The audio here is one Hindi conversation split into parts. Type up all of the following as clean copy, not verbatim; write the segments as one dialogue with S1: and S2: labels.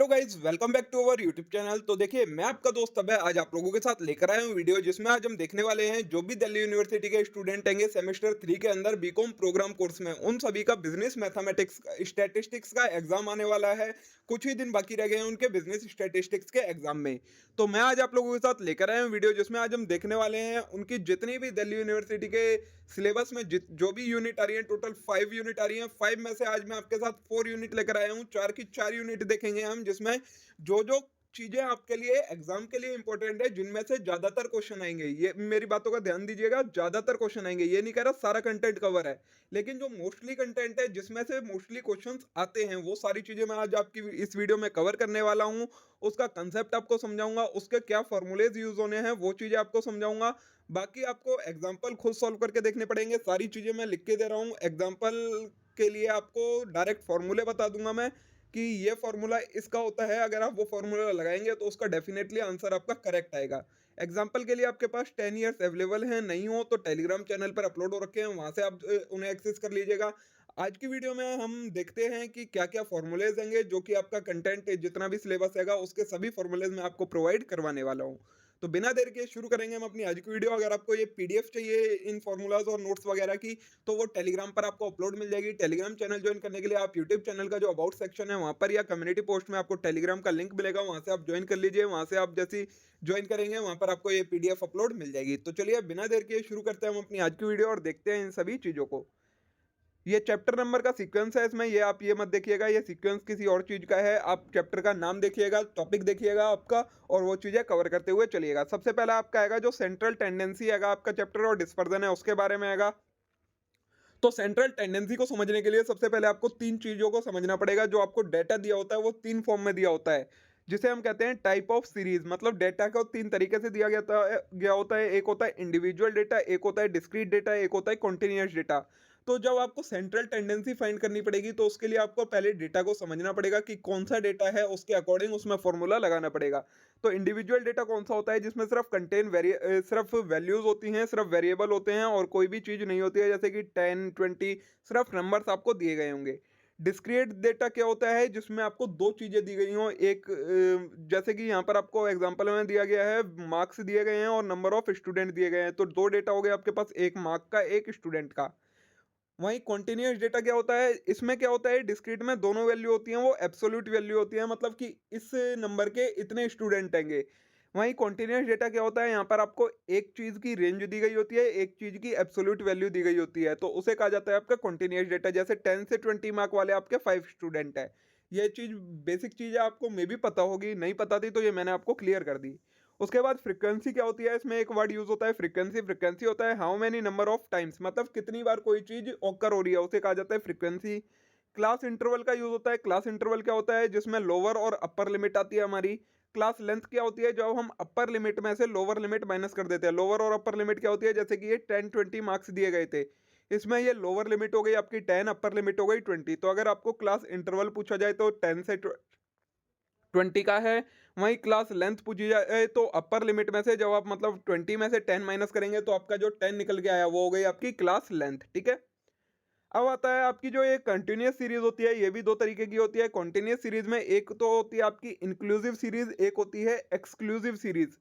S1: Hello guys, welcome back to our YouTube channel. तो देखिए, मैं आपका दोस्त अभय आज आप लोगों के साथ लेकर आया हूँ वीडियो, जिसमें आज हम देखने वाले हैं जो भी दिल्ली यूनिवर्सिटी के स्टूडेंट होंगे सेमेस्टर 3 के अंदर बीकॉम प्रोग्राम कोर्स में, उन सभी का बिजनेस मैथमेटिक्स स्टैटिस्टिक्स का एग्जाम आने वाला है। कुछ ही दिन बाकी रह गए हैं उनके बिजनेस स्टैटिस्टिक्स के एग्जाम में। तो मैं आज आप लोगों के साथ लेकर आया हूँ वीडियो, जिसमें आज हम देखने वाले हैं उनकी जितनी भी दिल्ली यूनिवर्सिटी के सिलेबस में जो भी यूनिट आ रही है, टोटल 5 यूनिट आ रही है। 5 में से आज मैं आपके साथ 4 यूनिट लेकर आया हूँ। 4 की 4 यूनिट देखेंगे हम, जिसमें जो चीजें आपके लिए एग्जाम के लिए इंपॉर्टेंट है, जिनमें से ज्यादातर क्वेश्चन आएंगे। ये मेरी बातों का ध्यान दीजिएगा, ज्यादातर क्वेश्चन आएंगे, ये नहीं कह रहा सारा कंटेंट कवर है, लेकिन जो मोस्टली कंटेंट है जिसमें से मोस्टली क्वेश्चंस आते हैं, वो सारी चीजें मैं आज आपकी इस वीडियो में कवर करने वाला हूँ। उसका कंसेप्ट आपको समझाऊंगा, उसके क्या फॉर्मूलेज यूज होने हैं वो चीजें आपको समझाऊंगा। बाकी आपको एग्जाम्पल खुद सॉल्व करके देखने पड़ेंगे। सारी चीजें मैं लिख के दे रहा हूँ एग्जाम्पल के लिए। आपको डायरेक्ट फॉर्मूले बता दूंगा मैं कि ये फॉर्मूला इसका होता है, अगर आप वो फॉर्मूला लगाएंगे तो उसका डेफिनेटली आंसर आपका करेक्ट आएगा। एग्जाम्पल के लिए आपके पास 10 ईयर्स अवेलेबल हैं, नहीं हो तो टेलीग्राम चैनल पर अपलोड हो रखे हैं, वहां से आप उन्हें एक्सेस कर लीजिएगा। आज की वीडियो में हम देखते हैं कि क्या क्या फॉर्मूलेज होंगे, जो कि आपका कंटेंट जितना भी सिलेबस हैगा उसके सभी फॉर्मूलेज मैं आपको प्रोवाइड करवाने वाला हूँ। तो बिना देर के शुरू करेंगे हम अपनी आज की वीडियो। अगर आपको ये पीडीएफ चाहिए इन फॉर्मूलाज और नोट्स वगैरह की, तो वो टेलीग्राम पर आपको अपलोड मिल जाएगी। टेलीग्राम चैनल ज्वाइन करने के लिए आप यूट्यूब चैनल का जो अबाउट सेक्शन है वहां पर, या कम्युनिटी पोस्ट में आपको टेलीग्राम का लिंक मिलेगा, वहां से आप ज्वाइन कर लीजिए। वहां से आप जैसी ज्वाइन करेंगे वहां पर आपको ये पीडीएफ अपलोड मिल जाएगी। तो चलिए बिना देर के शुरू करते हैं हम अपनी आज की वीडियो और देखते हैं इन सभी चीजों को। ये चैप्टर नंबर का सीक्वेंस है इसमें, ये आप ये मत देखिएगा ये सीक्वेंस किसी और चीज का है। आप चैप्टर का नाम देखिएगा, टॉपिक देखिएगा आपका, और वो चीजें कवर करते हुए चलिएगा। सबसे पहला आपका आएगा जो सेंट्रल टेंडेंसी आएगा आपका चैप्टर, और डिस्पर्जन है उसके बारे में आएगा। तो सेंट्रल टेंडेंसी को समझने के लिए सबसे पहले आपको तीन चीजों को समझना पड़ेगा। जो आपको डेटा दिया होता है वो तीन फॉर्म में दिया होता है, जिसे हम कहते हैं टाइप ऑफ सीरीज। मतलब डेटा को तीन तरीके से दिया गया होता है। एक होता है इंडिविजुअल डेटा, एक होता है डिस्क्रीट डेटा, एक होता है कॉन्टिन्यूस डेटा। तो जब आपको सेंट्रल टेंडेंसी फाइंड करनी पड़ेगी, तो उसके लिए आपको पहले डेटा को समझना पड़ेगा कि कौन सा डेटा है, उसके अकॉर्डिंग उसमें फॉर्मूला लगाना पड़ेगा। तो इंडिविजुअल डेटा कौन सा होता है, जिसमें सिर्फ वैल्यूज होती हैं, सिर्फ वेरिएबल होते हैं और कोई भी चीज नहीं होती है, जैसे कि 10 20 सिर्फ नंबर्स आपको दिए गए होंगे। डिस्क्रीट डेटा क्या होता है, जिसमें आपको दो चीजें दी गई हों। एक जैसे कि यहाँ पर आपको एग्जांपल में दिया गया है, मार्क्स दिए गए हैं और नंबर ऑफ स्टूडेंट दिए गए हैं। तो दो डेटा हो गए आपके पास, एक मार्क का एक स्टूडेंट का। वहीं कॉन्टिन्यूस डेटा क्या होता है, इसमें क्या होता है, डिस्क्रीट में दोनों वैल्यू होती हैं, वो एब्सोल्यूट वैल्यू होती है, मतलब कि इस नंबर के इतने स्टूडेंट होंगे। वहीं कॉन्टिन्यूस डेटा क्या होता है, यहाँ पर आपको एक चीज की रेंज दी गई होती है, एक चीज की एब्सोल्यूट वैल्यू दी गई होती है, तो उसे कहा जाता है आपका कॉन्टिन्यूस डेटा। जैसे 10 से 20 मार्क वाले आपके 5 स्टूडेंट है। ये चीज बेसिक चीज है, आपको मे भी पता होगी, नहीं पता थी तो ये मैंने आपको क्लियर कर दी। उसके बाद फ्रीक्वेंसी क्या होती है, इसमें एक वर्ड यूज होता है फ्रीक्वेंसी। फ्रीक्वेंसी होता है how many number of times, मतलब कितनी बार कोई चीज ऑकर हो रही है, उसे कहा जाता है फ्रीक्वेंसी। क्लास इंटरवल का यूज होता है। क्लास इंटरवल क्या होता है, जिसमें लोअर और अपर लिमिट आती है हमारी। क्लास लेंथ क्या होती है, जब हम अपर लिमिट में से लोअर लिमिट माइनस कर देते हैं। लोअर और अपर लिमिट क्या होती है, जैसे कि ये 10 20 मार्क्स दिए गए थे, इसमें ये लोअर लिमिट हो गई आपकी 10, अपर लिमिट हो गई 20। तो अगर आपको क्लास इंटरवल पूछा जाए तो 10 से 20 का है। वहीं क्लास लेंथ पूछी जाए तो अपर लिमिट में से जब आप मतलब 20 में से 10 माइनस करेंगे, तो आपका जो 10 निकल के आया वो हो गई आपकी क्लास लेंथ। ठीक है। अब आता है आपकी जो ये कंटिन्यूस सीरीज होती है, ये भी दो तरीके की होती है। कंटिन्यूस सीरीज में एक तो होती है आपकी इंक्लूसिव सीरीज, एक होती है एक्सक्लूसिव सीरीज।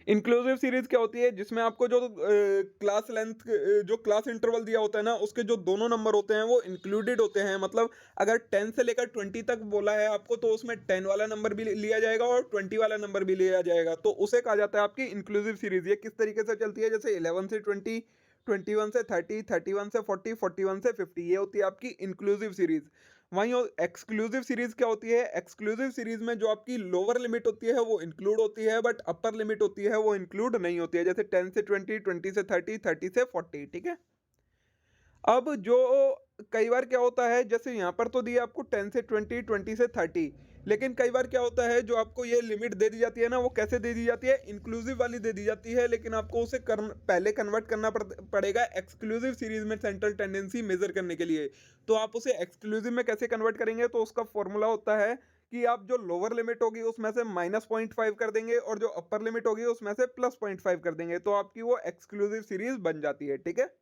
S1: इंक्लूसिव सीरीज क्या होती है, जिसमें आपको जो क्लास लेंथ जो क्लास इंटरवल दिया होता है ना, उसके जो दोनों नंबर होते हैं वो इंक्लूडेड होते हैं। मतलब अगर 10 से लेकर 20 तक बोला है आपको, तो उसमें 10 वाला नंबर भी लिया जाएगा और 20 वाला नंबर भी लिया जाएगा, तो उसे कहा जाता है आपकी इंक्लूसिव सीरीज। ये किस तरीके से चलती है, जैसे 11 से 20, 21 से 30, 31 से 40, 41 से 50, ये होती है आपकी इंक्लूसिव सीरीज। वहीं एक्सक्लूसिव सीरीज क्या होती है, एक्सक्लूसिव सीरीज में जो आपकी लोअर लिमिट होती है वो इंक्लूड होती है, बट अपर लिमिट होती है वो इंक्लूड नहीं होती है। जैसे 10 से 20, 20 से 30, 30 से 40। ठीक है। अब जो कई बार क्या होता है, जैसे यहाँ पर तो दिया आपको 10 से 20, 20 से 30, लेकिन कई बार क्या होता है, जो आपको ये लिमिट दे दी जाती है ना, वो कैसे दे दी जाती है, इंक्लूसिव वाली दे दी जाती है, लेकिन आपको उसे पहले कन्वर्ट करना पड़ेगा एक्सक्लूसिव सीरीज में सेंट्रल टेंडेंसी मेजर करने के लिए। तो आप उसे एक्सक्लूसिव में कैसे कन्वर्ट करेंगे, तो उसका फॉर्मूला होता है कि आप जो लोअर लिमिट होगी उसमें से -0.5 कर देंगे, और जो अपर लिमिट होगी उसमें से +0.5 कर देंगे, तो आपकी वो एक्सक्लूसिव सीरीज बन जाती है। ठीक है।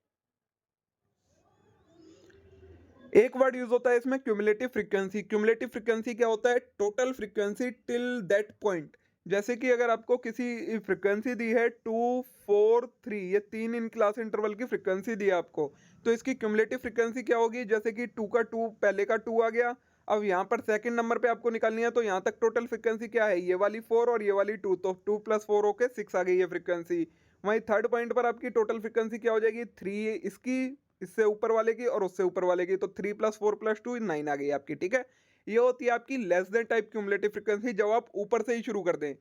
S1: एक वर्ड यूज होता है इसमें क्यूमुलेटिव फ्रीक्वेंसी। क्यूमुलेटिव फ्रीक्वेंसी क्या होता है? Total frequency till that point. जैसे कि अगर आपको किसी फ्रीक्वेंसी दी है 2 4 3, ये 3 इन क्लास इंटरवल की फ्रीक्वेंसी दी है आपको, तो इसकी क्यूमुलेटिव फ्रीक्वेंसी क्या होगी? जैसे कि 2 का 2 पहले का 2 आ गया, अब यहाँ पर सेकंड नंबर पे आपको निकालनी है, तो यहाँ तक टोटल फ्रीक्वेंसी क्या है? ये वाली 4 और ये वाली 2, तो 2 + 4 होके 6 आ गई है फ्रीक्वेंसी। वहीं थर्ड पॉइंट पर आपकी टोटल फ्रीक्वेंसी क्या हो जाएगी? 3 इसकी, इससे ऊपर वाले की और उससे ऊपर वाले की, तो 3 + 4 + 2 9 आ गई आपकी, ठीक है। ये होती है आपकी less than type cumulative frequency, जब आप ऊपर से ही शुरू कर दें।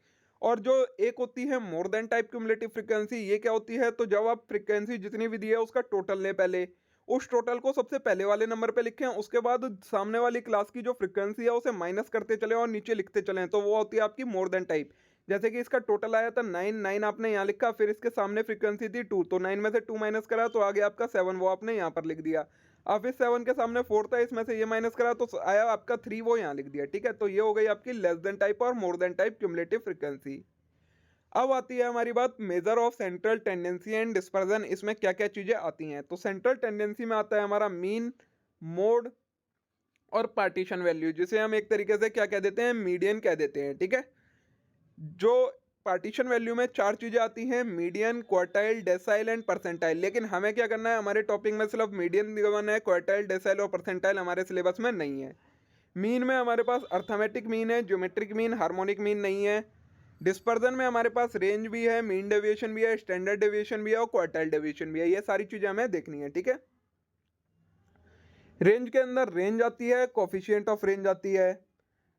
S1: और जो एक होती है more than type cumulative frequency, ये क्या होती है? तो जब आप फ्रीक्वेंसी जितनी भी दी है उसका टोटल लें पहले, उस टोटल को सबसे पहले वाले नंबर पे लिखें, उसके बाद सामने वाली क्लास की जो फ्रीक्वेंसी है उसे माइनस करते चलें और नीचे लिखते चलें, तो वो होती है आपकी मोर देन टाइप। जैसे कि इसका टोटल आया था 9, 9 आपने यहाँ लिखा, फिर इसके सामने फ्रीक्वेंसी थी 2, तो 9 में से 2 माइनस करा तो आ गया आपका 7, वो आपने यहाँ पर लिख दिया। अब इस 7 के सामने 4 था, इसमें से ये माइनस करा तो आया आपका 3, वो यहाँ लिख दिया, ठीक है। तो ये हो गई आपकी लेस देन टाइप और more than type cumulative frequency. अब आती है हमारी बात measure of central tendency and dispersion. इसमें क्या क्या चीजें आती हैं? तो सेंट्रल टेंडेंसी में आता है हमारा मीन, मोड और पार्टीशन वैल्यू, जिसे हम एक तरीके से क्या कह देते हैं? मीडियन कह देते हैं, ठीक है। जो पार्टीशन वैल्यू में 4 चीजें आती हैं: median, quartile, decyl and percentile. लेकिन हमें क्या करना है? हमारे टॉपिक में सिर्फ मीडियन गिवन है, क्वार्टाइल, डेसाइल और परसेंटाइल हमारे सिलेबस में नहीं है। मीन में हमारे पास अर्थमेटिक मीन है, ज्योमेट्रिक मीन, हार्मोनिक मीन नहीं है। डिस्पर्जन में हमारे पास रेंज भी है, मीन डेविएशन भी है, स्टैंडर्ड डेविएशन भी है और क्वार्टाइल डेविएशन भी है। ये सारी चीजें हमें देखनी है, ठीक है। रेंज के अंदर रेंज आती है, कोफिशिएंट ऑफ रेंज आती है।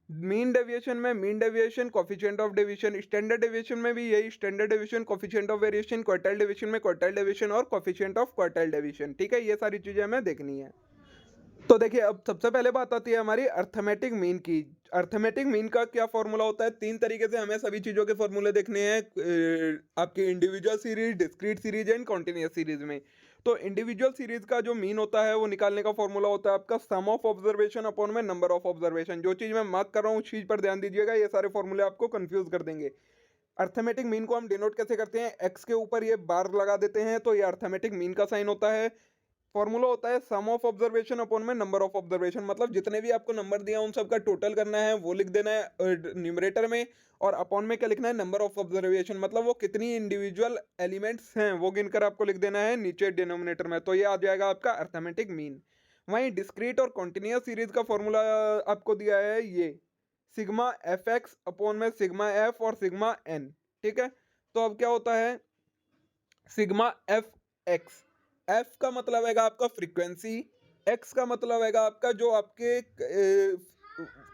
S1: मीन डेविएशन में mean deviation, coefficient of deviation. Standard deviation में भी यही, standard deviation, coefficient of variation. Quartile deviation में क्वार्टाइल डेविएशन और कोफिशिएंट ऑफ क्वार्टाइल डेविएशन, ठीक है। ये सारी चीजें हमें देखनी है। तो देखिए, अब सबसे पहले बात आती है हमारी अर्थमेटिक मीन की। अर्थमेटिक मीन का क्या फॉर्मूला होता है? 3 तरीके से हमें सभी चीज़ों के फॉर्मूले देखने हैं, आपकी individual series, discrete series and continuous series में। तो इंडिविजुअल सीरीज का जो मीन होता है वो निकालने का फॉर्मूला होता है आपका सम ऑफ ऑब्जर्वेशन अपॉन में नंबर ऑफ ऑब्जर्वेशन। जो चीज़ मैं मार्क कर रहा हूँ उस चीज़ पर ध्यान दीजिएगा, ये सारे फॉर्मूले आपको कंफ्यूज कर देंगे। अर्थमेटिक मीन को हम डिनोट कैसे करते हैं? एक्स के ऊपर ये बार लगा देते हैं, तो ये अर्थमेटिक मीन का साइन होता है। फॉर्मूला होता है सम ऑफ ऑब्जर्वेशन अपॉन में नंबर ऑफ ऑब्जर्वेशन, मतलब जितने भी आपको नंबर दिया उन सब का टोटल करना है, वो लिख देना है न्यूमरेटर में, और अपॉन में क्या लिखना है? नंबर ऑफ ऑब्जर्वेशन, मतलब वो कितनी इंडिविजुअल एलिमेंट्स हैं वो गिनकर आपको लिख देना है नीचे डिनोमिनेटर में, तो ये आ जाएगा आपका अर्थमेटिक मीन। वहीं डिस्क्रीट और कॉन्टिन्यूस सीरीज का फॉर्मूला आपको दिया है ये सिग्मा एफ एक्स अपॉन में सिग्मा एफ और सिग्मा एन, ठीक है। तो अब क्या होता है? सिग्मा एफ एक्स, एफ का मतलब है आपका फ्रीक्वेंसी, एक्स का मतलब है आपका जो आपके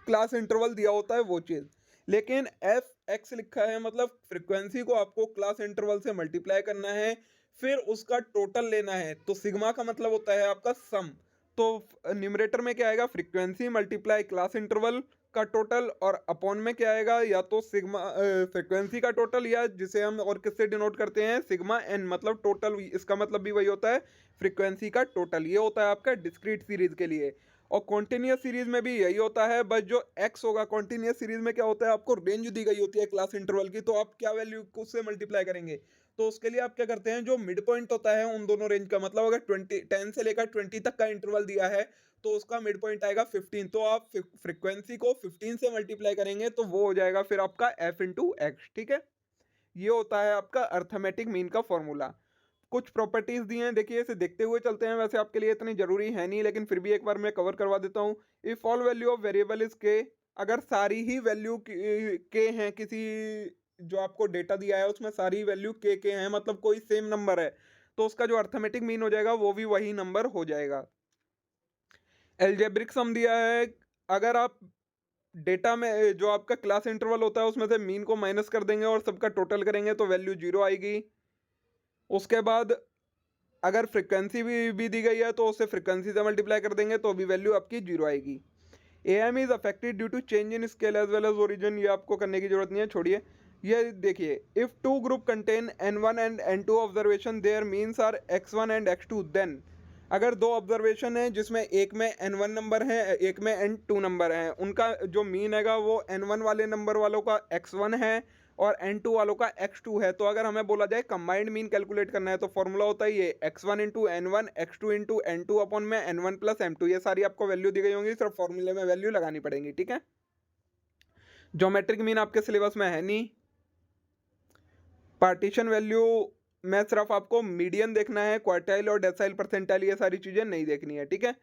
S1: क्लास इंटरवल दिया होता है वो चीज़। लेकिन एफ एक्स लिखा है मतलब फ्रीक्वेंसी को आपको क्लास इंटरवल से मल्टीप्लाई करना है, फिर उसका टोटल लेना है। तो सिग्मा का मतलब होता है आपका सम। तो न्यूमरेटर में क्या आएगा? फ्रीक्वेंसी मल्टीप्लाई क्लास इंटरवल का टोटल, और अपॉन में क्या आएगा? या तो सिग्मा फ्रीक्वेंसी का टोटल, या जिसे हम और किससे डिनोट करते हैं? सिग्मा एन, मतलब टोटल। इसका मतलब भी वही होता है, फ्रीक्वेंसी का टोटल। ये होता है आपका डिस्क्रीट सीरीज के लिए। और कॉन्टिन्यूस सीरीज में भी यही होता है, बस जो एक्स होगा कॉन्टिन्यूस सीरीज में क्या होता है? आपको रेंज दी गई होती है क्लास इंटरवल की, तो आप क्या वैल्यू उससे मल्टीप्लाई करेंगे? तो उसके लिए आप क्या करते हैं? जो मिड पॉइंट होता है उन दोनों रेंज का, मतलब अगर 10 से लेकर 20 तक का इंटरवल दिया है तो उसका मिड पॉइंट आएगा 15, तो आप फ्रीक्वेंसी को 15 से मल्टीप्लाई करेंगे तो वो हो जाएगा फिर आपका f इंटू एक्स, ठीक है। ये होता है आपका अर्थमेटिक मीन का फॉर्मूला। कुछ प्रॉपर्टीज दी हैं, देखिए इसे देखते हुए चलते हैं। वैसे आपके लिए इतनी जरूरी है नहीं, लेकिन फिर भी एक बार मैं कवर करवा देता हूँ। If all value of variable is के, अगर सारी ही वैल्यू के हैं, किसी जो आपको डेटा दिया है उसमें सारी वैल्यू के हैं, मतलब कोई सेम नंबर है, तो उसका जो अर्थमेटिक मीन हो जाएगा वो भी वही नंबर हो जाएगा। एल्जेब्रिक सम दिया है, अगर आप डेटा में जो आपका क्लास इंटरवल होता है उसमें से मीन को माइनस कर देंगे और सबका टोटल करेंगे तो वैल्यू 0 आएगी। उसके बाद अगर फ्रीक्वेंसी भी दी गई है तो उससे फ्रीक्वेंसी से मल्टीप्लाई कर देंगे तो भी वैल्यू आपकी 0 आएगी। M is affected due to change in scale as well as origin, ये आपको करने की जरूरत नहीं है, छोड़िए। ये देखिए, if two group contain n1 and n2 observation their means are x1 and x2, then अगर दो ऑब्जर्वेशन है जिसमें एक में n1 नंबर है एक में n2 नंबर है, उनका जो मीन हैगा वो n1 वाले नंबर वालों का x1 है और N2 वालों का x2 है। तो अगर हमें बोला जाए कंबाइंड मीन कैलकुलेट करना है तो फॉर्मूला होता है ये x1 into N1 x2 into N2 upon में N1 प्लस M2। ये सारी आपको वैल्यू दी गई होंगी, सिर्फ फॉर्मूले में वैल्यू लगानी पड़ेगी, ठीक है। ज्योमेट्रिक मीन आपके सिलेबस में है नहीं। पार्टीशन वैल्यू में सिर्फ आपको मीडियन देखना है, क्वार्टाइल और डेसाइल परसेंटाइल ये सारी चीजें नहीं देखनी है, ठीक है।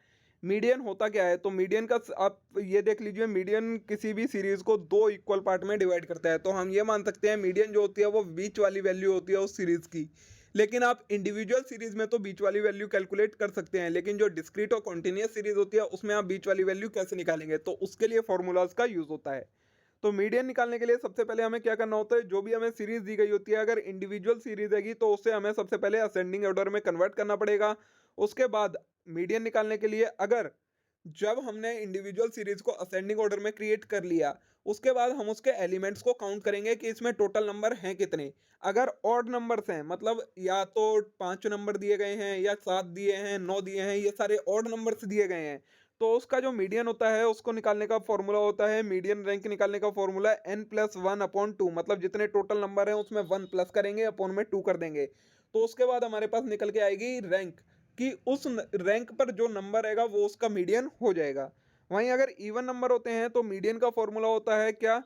S1: मीडियन होता क्या है, तो मीडियन का आप ये देख लीजिए, मीडियन किसी भी सीरीज को दो इक्वल पार्ट में डिवाइड करता है। तो हम ये मान सकते हैं मीडियन जो होती है वो बीच वाली वैल्यू होती है उस सीरीज की। लेकिन आप इंडिविजुअल सीरीज में तो बीच वाली वैल्यू कैलकुलेट कर सकते हैं, लेकिन जो डिस्क्रीट और कॉन्टिन्यूस सीरीज होती है उसमें आप बीच वाली वैल्यू कैसे निकालेंगे, तो उसके लिए फॉर्मूलाज का यूज होता है। तो मीडियन निकालने के लिए सबसे पहले हमें क्या करना होता है, जो भी हमें सीरीज दी गई होती है, अगर इंडिविजुअल सीरीज हैगी तो उससे हमें सबसे पहले असेंडिंग ऑर्डर में कन्वर्ट करना पड़ेगा। उसके बाद मीडियन निकालने के लिए अगर जब हमने इंडिविजुअल सीरीज को असेंडिंग ऑर्डर में क्रिएट कर लिया, उसके बाद हम उसके एलिमेंट्स को काउंट करेंगे कि इसमें टोटल नंबर हैं कितने। अगर ऑड नंबर्स हैं, मतलब या तो 5 नंबर दिए गए हैं या 7 दिए हैं, 9 दिए हैं, ये सारे ऑड नंबर्स दिए गए हैं, तो उसका जो मीडियन होता है उसको निकालने का फॉर्मूला होता है, मीडियन रैंक निकालने का फॉर्मूला है n+1/2। मतलब जितने टोटल नंबर हैं उसमें 1 प्लस करेंगे, अपॉन में 2 कर देंगे। तो उसके बाद हमारे पास निकल के आएगी रैंक, कि उस रैंक पर जो नंबर रहेगा वो उसका मीडियन हो जाएगा। वहीं अगर इवन नंबर होते हैं तो मीडियन का फॉर्मूला होता है क्या,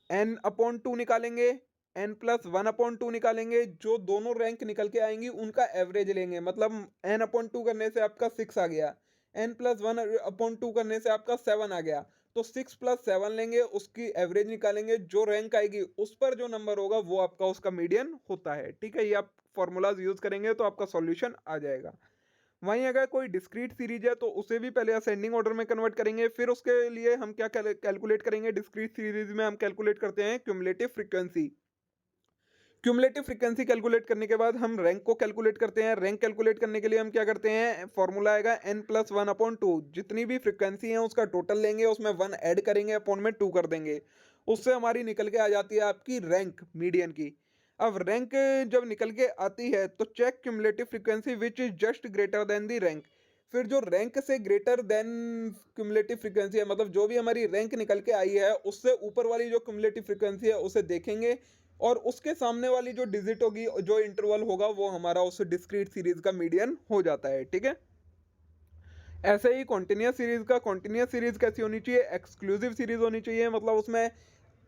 S1: n/2 निकालेंगे, n+1/2 निकालेंगे, जो दोनों रैंक निकल के आएंगी उनका एवरेज लेंगे। मतलब n/2 करने से आपका 6 आ गया, n+1/2 करने से आपका 7 आ गया, तो 6 + 7 लेंगे, उसकी एवरेज निकालेंगे, जो रैंक आएगी उस पर जो नंबर होगा वो आपका उसका मीडियन होता है, ठीक है। ये आप फॉर्मूलाज यूज करेंगे तो आपका सॉल्यूशन आ जाएगा। वहीं अगर कोई डिस्क्रीट सीरीज है तो उसे भी पहले असेंडिंग ऑर्डर में कन्वर्ट करेंगे, फिर उसके लिए हम क्या कैलकुलेट करेंगे, डिस्क्रीट सीरीज में हम कैलकुलेट करते हैं cumulative frequency. Cumulative frequency calculate करने के बाद हम रैंक को कैलकुलेट करते हैं। रैंक कैलकुलेट करने के लिए हम क्या करते हैं, फॉर्मूला आएगा n+1/2। जितनी भी फ्रीक्वेंसी है उसका टोटल लेंगे, उसमें 1 ऐड करेंगे, अपॉन में 2 कर देंगे। उससे हमारी निकल के आ जाती है आपकी रैंक मीडियन की। अब रैंक जब निकल के आती है तो check cumulative frequency which is just greater than the rank. फिर जो रैंक से ग्रेटर देन क्यूमुलेटिव फ्रीक्वेंसी है, मतलब जो भी हमारी रैंक निकल के आई है उससे ऊपर वाली जो क्यूमुलेटिव फ्रीक्वेंसी है उसे देखेंगे, और उसके सामने वाली जो डिजिट होगी, जो इंटरवल होगा, वो हमारा उस डिस्क्रीट सीरीज का मीडियन हो जाता है, ठीक है। ऐसे ही कॉन्टिन्यूस सीरीज कैसी होनी चाहिए, एक्सक्लूसिव सीरीज होनी चाहिए। मतलब उसमें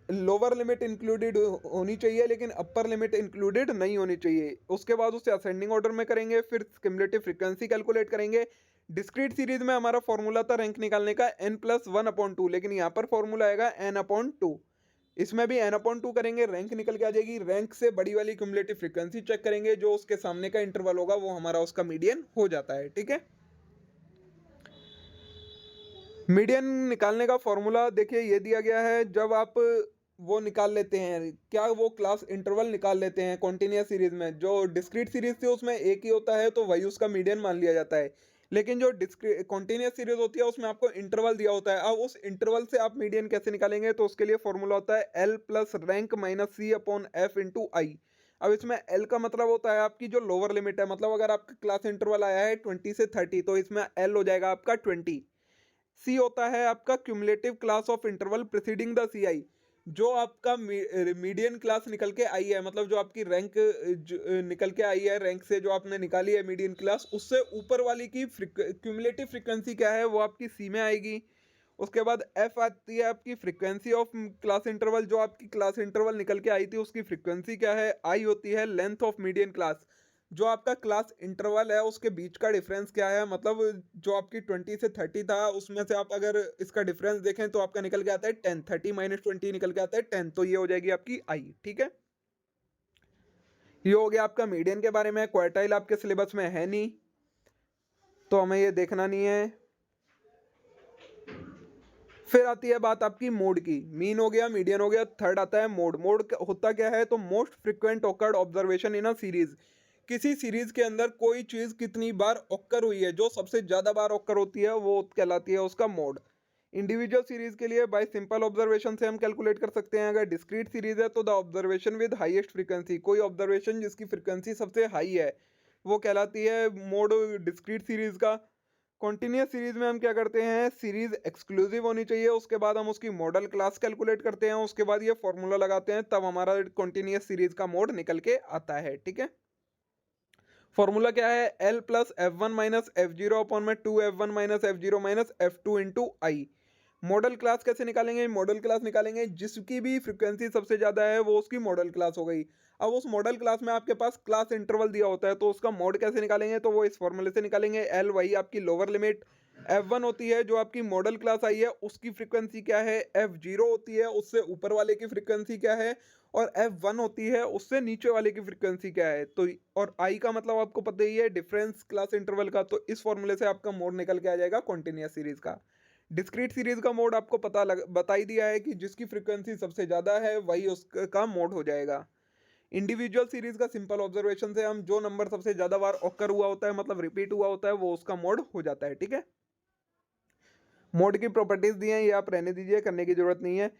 S1: लोअर लिमिट इंक्लूडेड होनी चाहिए लेकिन अपर लिमिट इंक्लूडेड नहीं होनी चाहिए। उसके बाद उसे असेंडिंग ऑर्डर में करेंगे, फिर क्यूमुलेटिव फ्रीक्वेंसी कैलकुलेट करेंगे। डिस्क्रीट सीरीज में हमारा फॉर्मूला था रैंक निकालने का n+1/2, लेकिन यहाँ पर फॉर्मूला आएगा n/2। इसमें भी n/2 करेंगे, रैंक निकल के आ जाएगी। रैंक से बड़ी वाली क्यूमुलेटिव फ्रीक्वेंसी चेक करेंगे, जो उसके सामने का इंटरवल होगा वो हमारा उसका मीडियन हो जाता है, ठीक है। मीडियन निकालने का फॉर्मूला देखिए ये दिया गया है। जब आप वो निकाल लेते हैं, क्या वो क्लास इंटरवल निकाल लेते हैं कॉन्टिन्यूस सीरीज में, जो डिस्क्रीट सीरीज थी उसमें एक ही होता है तो वही उसका मीडियन मान लिया जाता है। लेकिन जो कॉन्टिन्यूस सीरीज होती है उसमें आपको इंटरवल दिया होता है। अब उस इंटरवल से आप मीडियन कैसे निकालेंगे, तो उसके लिए फॉर्मूला होता है l plus rank minus c/f into I. अब इसमें l का मतलब होता है आपकी जो लोअर लिमिट है, मतलब अगर आपका क्लास इंटरवल आया है 20 से 30 तो इसमें l हो जाएगा आपका 20। सी होता है आपका cumulative class of interval preceding the C I. जो आपका मीडियन क्लास निकल के आई है, मतलब जो आपकी रैंक निकल के आई है, रैंक से जो आपने निकाली है मीडियन क्लास, उससे ऊपर वाली की क्यूमुलेटिव फ्रीक्वेंसी क्या है वो आपकी सी में आएगी। उसके बाद एफ आती है आपकी फ्रीक्वेंसी ऑफ क्लास इंटरवल, जो आपकी क्लास इंटरवल निकल के आई थी उसकी फ्रीक्वेंसी क्या है। आई होती है लेंथ ऑफ मीडियन क्लास, जो आपका क्लास इंटरवल है उसके बीच का डिफरेंस क्या है। मतलब जो आपकी 20 से 30 था उसमें से आप अगर इसका डिफरेंस देखें तो आपका निकल के आता है 10, 30 माइनस 20 निकल के आता है 10, तो ये हो जाएगी आपकी आई, ठीक है। ये हो गया आपका मीडियन के बारे में। क्वार्टाइल आपके सिलेबस में है नहीं तो हमें ये देखना नहीं है। फिर आती है बात आपकी मोड की। मीन हो गया, मीडियन हो गया, थर्ड आता है मोड। मोड होता क्या है, तो most frequent awkward observation in a series. किसी सीरीज के अंदर कोई चीज कितनी बार ऑकर हुई है, जो सबसे ज्यादा बार ऑकर होती है वो कहलाती है उसका मोड। इंडिविजुअल सीरीज के लिए बाय सिंपल ऑब्जर्वेशन से हम कैलकुलेट कर सकते हैं। अगर डिस्क्रीट सीरीज है तो the observation with highest frequency, कोई ऑब्जर्वेशन जिसकी फ्रीक्वेंसी सबसे हाई है वो कहलाती है मोड डिस्क्रीट सीरीज का। कॉन्टिन्यूअस सीरीज में हम क्या करते हैं, सीरीज एक्सक्लूसिव होनी चाहिए, उसके बाद हम उसकी मॉडल क्लास कैलकुलेट करते हैं, उसके बाद ये फॉर्मूला लगाते हैं, तब हमारा कॉन्टिन्यूअस सीरीज का मोड निकल के आता है। ठीक है, फॉर्मूला क्या है, L plus F one minus F zero upon में two F one minus F zero minus F two into I. Modal class कैसे निकालेंगे, मॉडल क्लास निकालेंगे जिसकी भी फ्रीक्वेंसी सबसे ज्यादा है वो उसकी मॉडल क्लास हो गई। अब उस मॉडल क्लास में आपके पास क्लास इंटरवल दिया होता है, तो उसका मोड कैसे निकालेंगे, तो वो इस फॉर्मूले से निकालेंगे। एल वही आपकी लोअर लिमिट, एफ वन होती है जो आपकी मॉडल क्लास आई है उसकी फ्रीक्वेंसी क्या है, एफ जीरो होती है उससे ऊपर वाले की फ्रीक्वेंसी क्या है, और एफ वन होती है उससे नीचे वाले की फ्रीक्वेंसी क्या है। तो और आई का मतलब आपको पता ही है, डिफरेंस क्लास इंटरवल का। तो इस फॉर्मूले से आपका मोड निकल के आ जाएगा कॉन्टिन्यूअस सीरीज का। डिस्क्रीट सीरीज का मोड आपको बता ही दिया है कि जिसकी फ्रीक्वेंसी सबसे ज्यादा है वही उसका मोड हो जाएगा। इंडिविजुअल सीरीज का सिंपल ऑब्जर्वेशन से हम जो नंबर सबसे ज्यादा बार ऑकर हुआ होता है, मतलब रिपीट हुआ होता है, वो उसका मोड हो जाता है। ठीक है, मोड की प्रॉपर्टीज दी हैं, ये आप रहने दीजिए, करने की जरूरत नहीं है।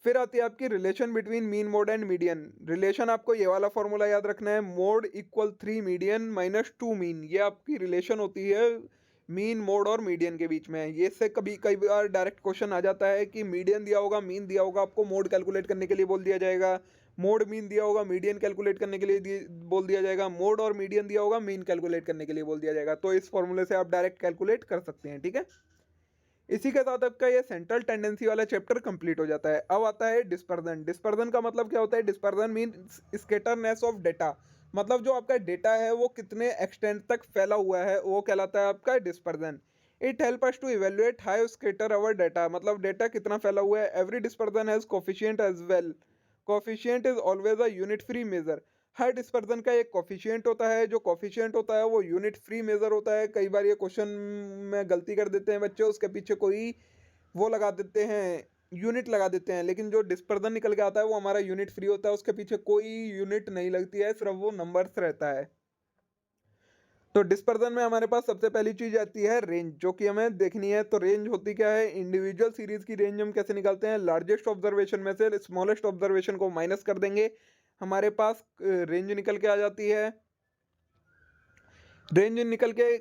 S1: फिर आती है आपकी relation between mean mode and median. Relation आपको ये वाला फॉर्मूला याद रखना है, mode equal 3 median minus 2 mean. ये आपकी रिलेशन होती है मीन मोड और मीडियन के बीच में। ये से कभी कई बार डायरेक्ट क्वेश्चन आ जाता है कि मीडियन दिया होगा, मीन दिया होगा, आपको मोड कैलकुलेट करने के लिए बोल दिया जाएगा। मोड मीन दिया होगा, मीडियन कैलकुलेट करने के लिए बोल दिया जाएगा। मोड और मीडियन दिया होगा, मीन कैलकुलेट करने के लिए बोल दिया जाएगा। तो इस फॉर्मूले से आप डायरेक्ट कैलकुलेट कर सकते हैं। ठीक है, इसी के साथ आपका ये सेंट्रल टेंडेंसी वाला चैप्टर कंप्लीट हो जाता है। अब आता है डिस्पर्जन। डिस्पर्जन का मतलब क्या होता है, डिस्पर्जन मीन्स स्कैटरनेस ऑफ डेटा, मतलब जो आपका डेटा है वो कितने एक्सटेंट तक फैला हुआ है वो कहलाता है आपका dispersion. It help us to evaluate how scatter our data, मतलब डेटा कितना फैला हुआ है। Every dispersion has coefficient as well, coefficient is always a unit free measure. हर डिस्पर्जन का एक कोफिशिएंट होता है, जो कोफिशिएंट होता है वो यूनिट फ्री मेजर होता है। कई बार ये क्वेश्चन में गलती कर देते हैं बच्चे, उसके पीछे कोई वो लगा देते हैं, यूनिट लगा देते हैं, लेकिन जो डिस्पर्जन निकल के आता है वो हमारा यूनिट फ्री होता है, उसके पीछे कोई यूनिट नहीं लगती है, सिर्फ वो नंबर्स रहता है। तो डिस्पर्जन में हमारे पास सबसे पहली चीज आती है रेंज, जो कि हमें देखनी है। तो रेंज होती क्या है, इंडिविजुअल सीरीज की रेंज हम कैसे निकालते हैं, लार्जेस्ट ऑब्जर्वेशन में से स्मॉलेस्ट ऑब्जर्वेशन को माइनस कर देंगे, हमारे पास रेंज निकल के आ जाती है। रेंज निकल के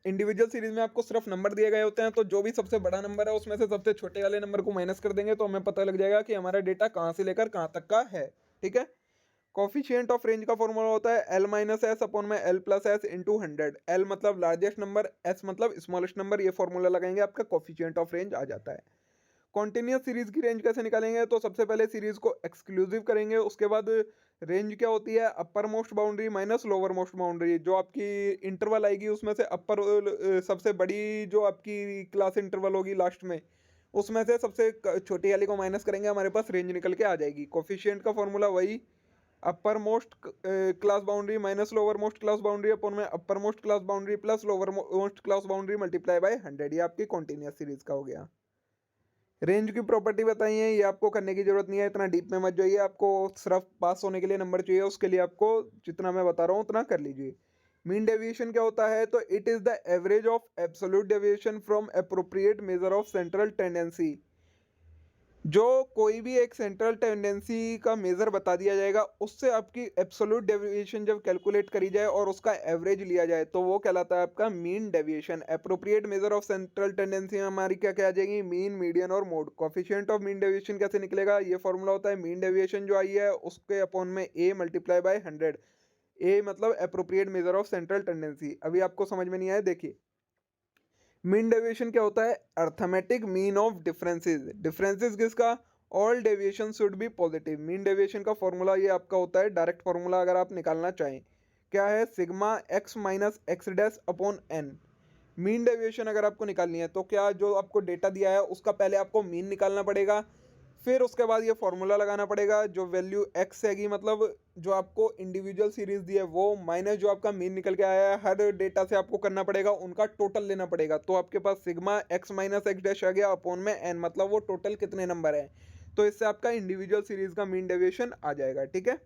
S1: इंडिविजुअल सीरीज में आपको सिर्फ नंबर दिए गए होते हैं, तो जो भी सबसे बड़ा नंबर है उसमें से सबसे छोटे वाले नंबर को माइनस कर देंगे, तो हमें पता लग जाएगा कि हमारा डेटा कहाँ से लेकर कहाँ तक का है। ठीक है, कॉफिशिएंट ऑफ रेंज का फॉर्मूला होता है एल माइनस एस अपॉन में L plus S into 100। L मतलब लार्जेस्ट नंबर, एस मतलब स्मॉलेस्ट नंबर, ये फॉर्मूला लगाएंगे आपका कॉफिशिएंट ऑफ रेंज आ जाता है। कॉन्टिन्यूस सीरीज की रेंज कैसे निकालेंगे, तो सबसे पहले सीरीज को एक्सक्लूसिव करेंगे, उसके बाद रेंज क्या होती है, upper most boundary minus lower most boundary. जो आपकी इंटरवल आएगी उसमें से अपर सबसे बड़ी जो आपकी क्लास इंटरवल होगी लास्ट में, उसमें से सबसे छोटी वाली को माइनस करेंगे, हमारे पास रेंज निकल के आ जाएगी। कोफिशिएंट का फॉर्मूला वही, upper most class boundary minus lower most class boundary upon में upper most class boundary plus lower most class boundary multiply by 100। ये आपकी कॉन्टिन्यूस सीरीज का हो गया। रेंज की प्रॉपर्टी बताई है, ये आपको करने की जरूरत नहीं है, इतना डीप में मत जाइए। आपको सिर्फ पास होने के लिए नंबर चाहिए, उसके लिए आपको जितना मैं बता रहा हूँ उतना कर लीजिए। मीन डेविएशन क्या होता है, तो it is the average of absolute deviation from appropriate measure of central tendency. जो कोई भी एक सेंट्रल टेंडेंसी का मेजर बता दिया जाएगा, उससे आपकी एब्सोल्यूट डेविएशन जब कैलकुलेट करी जाए और उसका एवरेज लिया जाए, तो वो कहलाता है आपका mean deviation. Appropriate measure of central tendency में हमारी क्या क्या आ जाएगी, मीन, मीडियन और mode. Coefficient of mean deviation कैसे निकलेगा, ये फॉर्मूला होता है मीन डेविएशन जो आई है उसके अपॉन में ए मल्टीप्लाई बाय 100। ए मतलब appropriate measure of central tendency. अभी आपको समझ में नहीं आया, देखिए मीन डेविएशन क्या होता है, arithmetic mean of differences. Differences किसका, all deviation should be positive. Mean deviation का फॉर्मूला ये आपका होता है, डायरेक्ट फॉर्मूला अगर आप निकालना चाहें, क्या है, sigma x minus x dash upon n. Mean deviation अगर आपको निकालनी है तो क्या, जो आपको डेटा दिया है उसका पहले आपको मीन निकालना पड़ेगा, फिर उसके बाद ये फॉर्मूला लगाना पड़ेगा। जो वैल्यू एक्स हैगी, मतलब जो आपको इंडिविजुअल सीरीज दी है वो, माइनस जो आपका मीन निकल के आया है, हर डेटा से आपको करना पड़ेगा, उनका टोटल लेना पड़ेगा। तो आपके पास sigma x minus x dash आ गया अपॉन में एन, मतलब वो टोटल कितने नंबर है, तो इससे आपका इंडिविजुअल सीरीज का मीन डेविएशन आ जाएगा। ठीक है,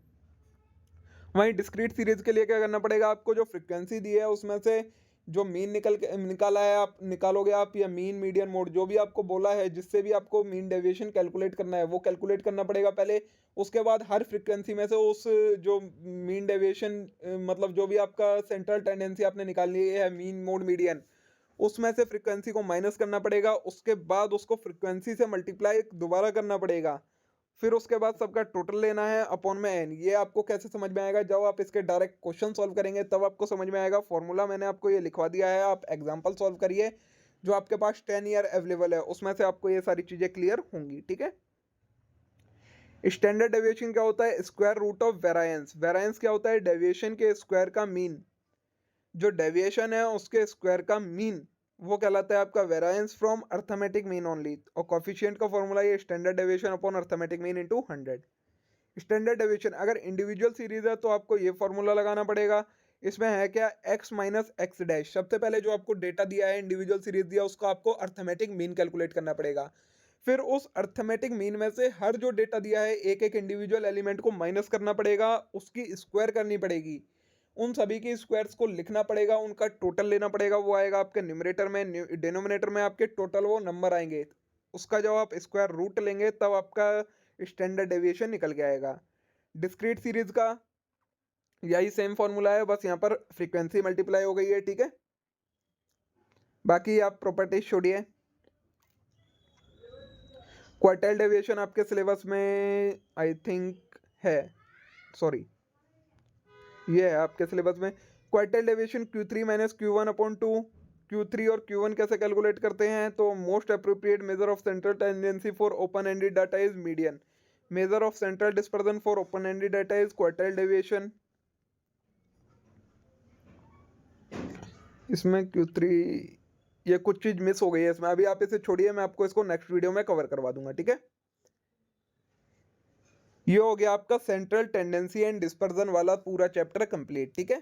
S1: वहीं डिस्क्रीट सीरीज के लिए क्या करना पड़ेगा, आपको जो फ्रीक्वेंसी दी है उसमें से जो मीन निकाला है आप निकालोगे आप, या मीन, मीडियन, मोड जो भी आपको बोला है जिससे भी आपको मीन डेविएशन कैलकुलेट करना है वो कैलकुलेट करना पड़ेगा पहले। उसके बाद हर फ्रीक्वेंसी में से उस जो मीन डेविएशन मतलब जो भी आपका सेंट्रल टेंडेंसी आपने निकालनी है, मीन, मोड, मीडियन, उसमें से फ्रीक्वेंसी को माइनस करना पड़ेगा, उसके बाद उसको फ्रीक्वेंसी से मल्टीप्लाई दोबारा करना पड़ेगा, फिर उसके बाद सबका टोटल लेना है अपॉन में n। ये आपको कैसे समझ में आएगा, जब आप इसके डायरेक्ट क्वेश्चन सॉल्व करेंगे तब आपको समझ में आएगा। फॉर्मूला मैंने आपको ये लिखवा दिया है, आप एग्जांपल सॉल्व करिए, जो आपके पास 10 ईयर अवेलेबल है उसमें से आपको ये सारी चीजें क्लियर होंगी। ठीक है, स्टैंडर्ड डेविएशन क्या होता है, square root of variance. Variance क्या होता है, डेविएशन के स्क्वायर का मीन, जो डेविएशन है उसके स्क्वायर का मीन वो कहलाता है आपका variance from arithmetic mean only. और कोफिशिएंट का फॉर्मूला ये standard deviation upon arithmetic mean into 100। Standard deviation अगर इंडिविजुअल सीरीज है तो आपको ये फॉर्मूला लगाना पड़ेगा। इसमें है क्या, x माइनस एक्स डैश। सबसे पहले जो आपको डेटा दिया है, इंडिविजुअल सीरीज दिया, उसको आपको अर्थमेटिक मीन कैलकुलेट करना पड़ेगा। फिर उस अर्थमेटिक मीन में से हर जो डेटा दिया है एक एक इंडिविजुअल एलिमेंट को माइनस करना पड़ेगा, उसकी स्क्वायर करनी पड़ेगी, उन सभी के स्क्वायर्स को लिखना पड़ेगा, उनका टोटल लेना पड़ेगा, वो आएगा आपके न्यूमरेटर में, डिनोमिनेटर में आपके टोटल वो नंबर आएंगे, उसका जब आप स्क्वायर रूट लेंगे तब आपका स्टैंडर्ड डेविएशन निकल के आएगा। डिस्क्रीट सीरीज का यही सेम फॉर्मूला है, बस यहाँ पर फ्रीक्वेंसी मल्टीप्लाई हो गई है। ठीक है, बाकी आप प्रॉपर्टीज छोड़िए। क्वार्टाइल डेविएशन आपके सिलेबस में आई थिंक है, सॉरी ये है आपके सिलेबस में। Quartile deviation Q3 minus Q1 upon 2। Q3 और Q1 कैसे कैलकुलेट करते हैं, तो most appropriate measure of central tendency for open ended data is median, measure of central dispersion for open ended data is quartile deviation. इसमें Q3 ये कुछ चीज मिस हो गई है इसमें, अभी आप इसे छोड़िए, मैं आपको इसको नेक्स्ट वीडियो में कवर करवा दूंगा। ठीक है, ये हो गया आपका सेंट्रल टेंडेंसी एंड डिस्पर्जन वाला पूरा चैप्टर कंप्लीट। ठीक है,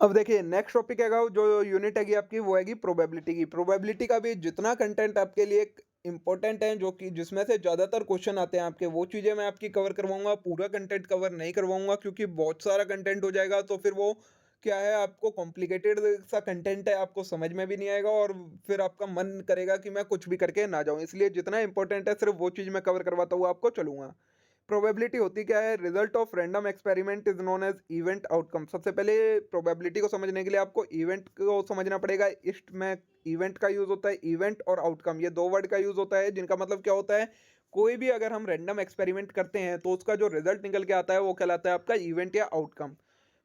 S1: अब देखिए नेक्स्ट टॉपिक है जो यूनिट हैगी आपकी, वो हैगी प्रोबेबिलिटी की। प्रोबेबिलिटी का भी जितना कंटेंट आपके लिए इंपॉर्टेंट है, जो कि जिसमें से ज़्यादातर क्वेश्चन आते हैं आपके, वो चीज़ें मैं आपकी कवर करवाऊंगा। पूरा कंटेंट कवर नहीं करवाऊंगा क्योंकि बहुत सारा कंटेंट हो जाएगा, तो फिर वो क्या है, आपको कॉम्प्लिकेटेड सा कंटेंट है, आपको समझ में भी नहीं आएगा और फिर आपका मन करेगा कि मैं कुछ भी करके ना जाऊँ। इसलिए जितना इंपॉर्टेंट है सिर्फ वो चीज़ मैं कवर करवाता हुआ आपको चलूंगा। प्रोबेबिलिटी होती क्या है, result of random experiment is known as event outcome. सबसे पहले प्रोबेबिलिटी को समझने के लिए आपको इवेंट को समझना पड़ेगा। इसमें इवेंट का यूज होता है, इवेंट और आउटकम ये दो वर्ड का यूज होता है, जिनका मतलब क्या होता है, कोई भी अगर हम रैंडम एक्सपेरिमेंट करते हैं तो उसका जो रिजल्ट निकल के आता है वो कहलाता है आपका इवेंट या आउटकम।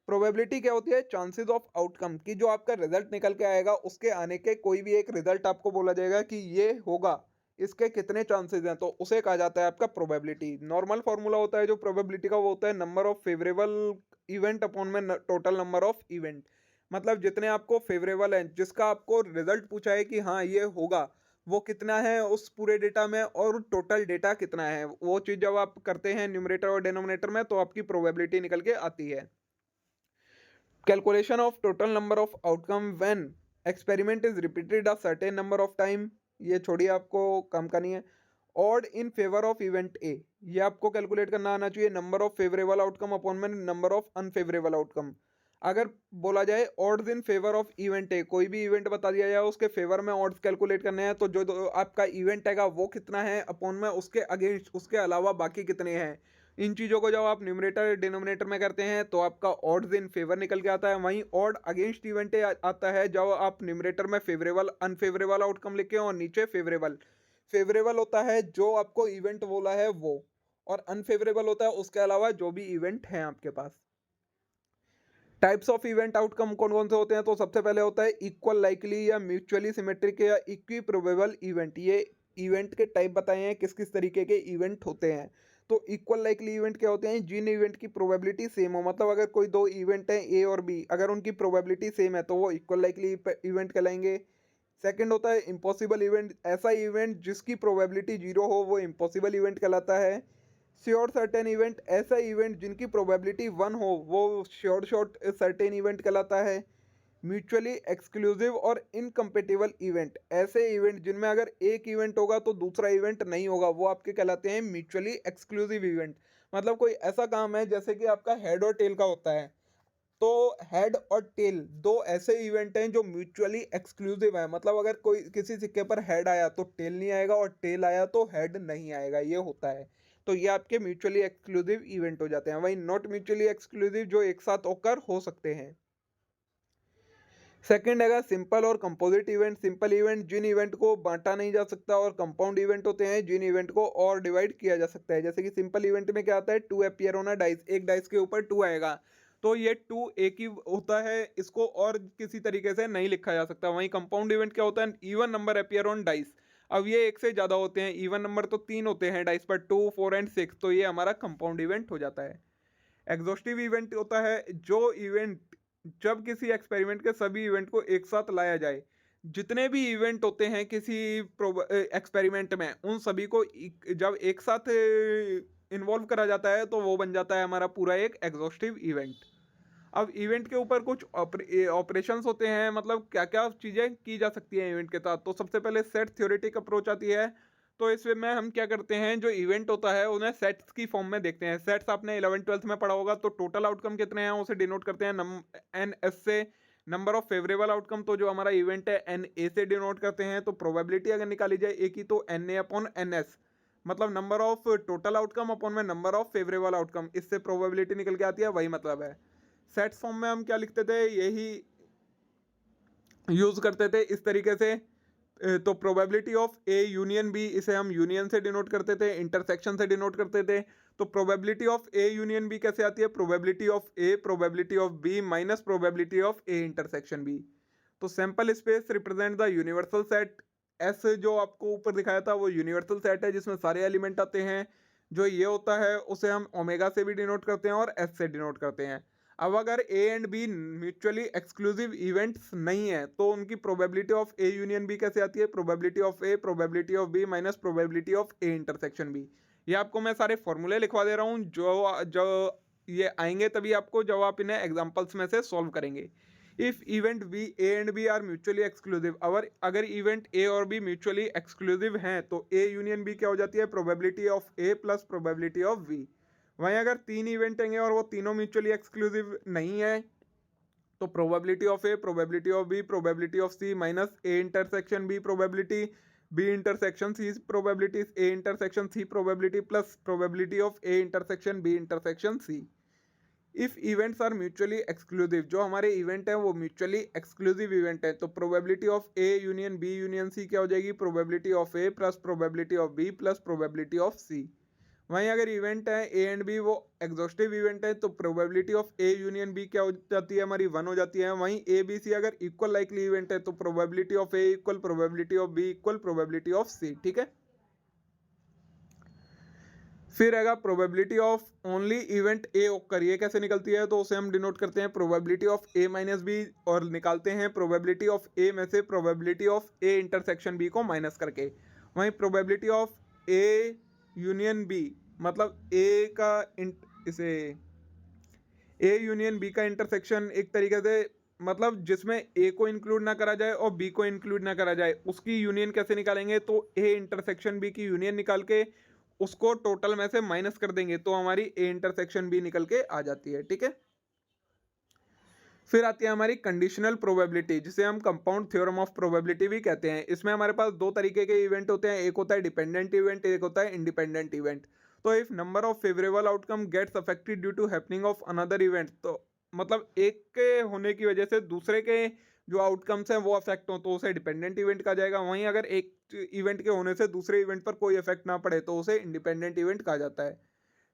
S1: प्रोबेबिलिटी क्या होती है, चांसेस ऑफ आउटकम की, जो आपका रिजल्ट निकल के आएगा उसके आने के कोई भी एक रिजल्ट आपको बोला जाएगा कि ये होगा, इसके कितने चांसेस हैं, तो उसे कहा जाता है आपका प्रोबेबिलिटी। नॉर्मल फॉर्मूला होता है जो प्रोबेबिलिटी का, वो होता है number of favourable event upon में टोटल नंबर ऑफ इवेंट। मतलब जितने आपको फेवरेबल हैं, जिसका आपको रिजल्ट पूछा है कि हाँ ये होगा, वो कितना है उस पूरे डेटा में और टोटल डेटा कितना है, वो चीज़ जब आप करते हैं न्यूमरेटर और डिनोमिनेटर में तो आपकी प्रोबेबिलिटी निकल के आती है। Calculation of total number of outcome when experiment is repeated a certain number of time, ये छोड़िए आपको काम करनी है। Odd in favour of event A, ये आपको कैलकुलेट करना आना चाहिए। Number of favourable outcome upon में नंबर ऑफ अनफेवरेबल आउटकम। अगर बोला जाए odds in favour of event A, कोई भी इवेंट बता दिया जाए उसके फेवर में ऑड्स कैलकुलेट करने हैं, तो जो आपका इवेंट हैगा वो कितना है अपॉन में उसके अगेंस्ट उसके अलावा बाकी कितने हैं। इन चीज़ों को जब आप न्यूमरेटर डिनोमिनेटर में करते हैं तो आपका ऑड्स इन फेवर निकल के आता है। वहीं ऑड अगेंस्ट इवेंट आता है जब आप न्यूमरेटर में फेवरेबल अनफेवरेबल आउटकम लिखे और नीचे फेवरेबल। फेवरेबल होता है जो आपको इवेंट बोला है वो, और अनफेवरेबल होता है उसके अलावा जो भी इवेंट हैं आपके पास। टाइप्स ऑफ इवेंट आउटकम कौन कौन से होते हैं, तो सबसे पहले होता है इक्वल लाइकली या म्यूचुअली सिमेट्रिक या इक्वी प्रोबेबल इवेंट। ये इवेंट के टाइप बताए हैं किस किस तरीके के इवेंट होते हैं। तो इक्वल लाइकली इवेंट क्या होते हैं, जिन इवेंट की प्रोबेबिलिटी सेम हो, मतलब अगर कोई दो इवेंट है ए और बी, अगर उनकी प्रोबेबिलिटी सेम है तो वो इक्वल लाइकली इवेंट कहलाएंगे। सेकंड होता है इम्पॉसिबल इवेंट, ऐसा इवेंट जिसकी प्रोबेबिलिटी जीरो हो वो इम्पॉसिबल इवेंट कहलाता है। श्योर सर्टेन इवेंट, ऐसा इवेंट जिनकी प्रोबेबिलिटी वन हो वो श्योर शॉर्ट सर्टेन इवेंट कहलाता है। म्यूचुअली एक्सक्लूसिव और इनकम्पेटिबल इवेंट, ऐसे इवेंट जिनमें अगर एक इवेंट होगा तो दूसरा इवेंट नहीं होगा, वो आपके कहलाते हैं म्यूचुअली एक्सक्लूसिव इवेंट। मतलब कोई ऐसा काम है जैसे कि आपका हेड और टेल का होता है, तो हेड और टेल दो ऐसे इवेंट हैं जो म्यूचुअली एक्सक्लूसिव है। मतलब अगर कोई किसी सिक्के पर हेड आया तो टेल नहीं आएगा और टेल आया तो हेड नहीं आएगा, ये होता है। तो ये आपके म्यूचुअली एक्सक्लूसिव इवेंट हो जाते हैं। वहीं नॉट म्यूचुअली एक्सक्लूसिव जो एक साथ होकर हो सकते हैं। सेकंड हैगा सिंपल और कंपोजिट इवेंट। सिंपल इवेंट जिन इवेंट को बांटा नहीं जा सकता, और कंपाउंड इवेंट होते हैं जिन इवेंट को और डिवाइड किया जा सकता है। जैसे कि सिंपल इवेंट में क्या आता है, 2 अपीयर ऑन अ डाइस, एक डाइस के ऊपर 2 आएगा, तो ये 2 एक ही होता है, इसको और किसी तरीके से नहीं लिखा जा सकता। वहीं कंपाउंड इवेंट क्या होता है, even number appear on dice. अब ये एक से ज्यादा होते हैं, इवन नंबर तो 3 होते हैं डाइस पर, 2, 4 एंड 6, तो ये हमारा कंपाउंड इवेंट हो जाता है। एग्जॉस्टिव इवेंट होता है जो इवेंट, जब किसी एक्सपेरिमेंट के सभी इवेंट को एक साथ लाया जाए, जितने भी इवेंट होते हैं किसी एक्सपेरिमेंट में, उन सभी को जब एक साथ इन्वॉल्व करा जाता है तो वो बन जाता है हमारा पूरा एक एग्जॉस्टिव इवेंट। अब इवेंट के ऊपर कुछ ऑपरेशंस होते हैं, मतलब क्या क्या चीज़ें की जा सकती हैं इवेंट के साथ। तो सबसे पहले सेट थ्योरेटिक अप्रोच आती है। तो इसमें हम क्या करते हैं, जो इवेंट होता है उन्हें सेट्स की फॉर्म में देखते हैं। सेट्स आपने 11th-12th में पढ़ा होगा। तो टोटल आउटकम कितने हैं उसे डिनोट करते हैं एन एस से। नंबर ऑफ फेवरेबल आउटकम, तो जो हमारा इवेंट है एन ए से डिनोट करते हैं। तो प्रोबेबिलिटी अगर निकाली जाए ए की, तो N A upon N S, मतलब number of total outcome upon में नंबर ऑफ फेवरेबल आउटकम, इससे प्रोबेबिलिटी निकल के आती है, वही मतलब है। सेट्स फॉर्म में हम क्या लिखते थे, यही यूज करते थे इस तरीके से। तो probability of A union B, इसे हम यूनियन से डिनोट करते थे, इंटरसेक्शन से डिनोट करते थे। तो probability of A union B कैसे आती है, probability of A probability of B minus probability of A intersection B. तो sample space represent the universal set. S जो आपको ऊपर दिखाया था वो यूनिवर्सल सेट है जिसमें सारे एलिमेंट आते हैं। जो ये होता है उसे हम ओमेगा से भी डिनोट करते हैं और एस से डिनोट करते हैं। अब अगर A and B mutually exclusive events नहीं है, तो उनकी probability of A union B कैसे आती है, probability of A probability of B minus probability of A intersection B. ये आपको मैं सारे फॉर्मूले लिखवा दे रहा हूँ, जो जो ये आएंगे तभी आपको, जब आप इन्हें एग्जांपल्स में से सॉल्व करेंगे। If event B A and B are mutually exclusive, अगर इवेंट ए और बी म्यूचुअली एक्सक्लूसिव हैं, तो ए यूनियन बी क्या हो जाती है, probability of A plus probability of B. वहीं अगर 3 इवेंट होंगे और वो तीनों म्यूचुअली एक्सक्लूसिव नहीं है, तो probability of A probability of B probability of C minus A intersection B probability, B intersection C probability, A intersection C probability plus probability of A intersection B intersection C. If events are mutually exclusive, जो हमारे इवेंट है वो म्यूचुअली एक्सक्लूसिव इवेंट है, तो probability of A union B union C क्या हो जाएगी, probability of A plus probability of B plus probability of C. वहीं अगर इवेंट है ए एंड बी वो एग्जॉस्टिव इवेंट है, तो probability of A union B क्या हो जाती है हमारी, 1 हो जाती है। वहीं ए बी सी अगर इक्वल लाइकली इवेंट है, तो probability of A equal probability of B equal probability of C. ठीक है। फिर आएगा probability of only event A occur, ये कैसे निकलती है, तो उसे हम डिनोट करते हैं probability of A minus B, और निकालते हैं प्रोबेबिलिटी ऑफ ए में से probability of A intersection B को माइनस करके। वहीं probability of A union B, मतलब इसे ए यूनियन बी का इंटरसेक्शन एक तरीके से, मतलब जिसमें ए को इंक्लूड ना करा जाए और बी को इंक्लूड ना करा जाए, उसकी यूनियन कैसे निकालेंगे, तो ए इंटरसेक्शन बी की यूनियन निकाल के उसको टोटल में से माइनस कर देंगे, तो हमारी ए इंटरसेक्शन बी निकल के आ जाती है। ठीक है। फिर आती है हमारी कंडीशनल प्रोबेबिलिटी, जिसे हम कंपाउंड थ्योरम ऑफ प्रोबेबिलिटी भी कहते हैं। इसमें हमारे पास दो तरीके के इवेंट होते हैं, एक होता है डिपेंडेंट इवेंट, एक होता है इंडिपेंडेंट इवेंट। तो if number of favourable outcome gets affected due to happening of another event, तो मतलब एक के होने की वजह से दूसरे के जो आउटकम्स हैं वो अफेक्ट हो, तो उसे डिपेंडेंट इवेंट कहा जाएगा। वहीं अगर एक इवेंट के होने से दूसरे इवेंट पर कोई इफेक्ट ना पड़े, तो उसे इंडिपेंडेंट इवेंट कहा जाता है।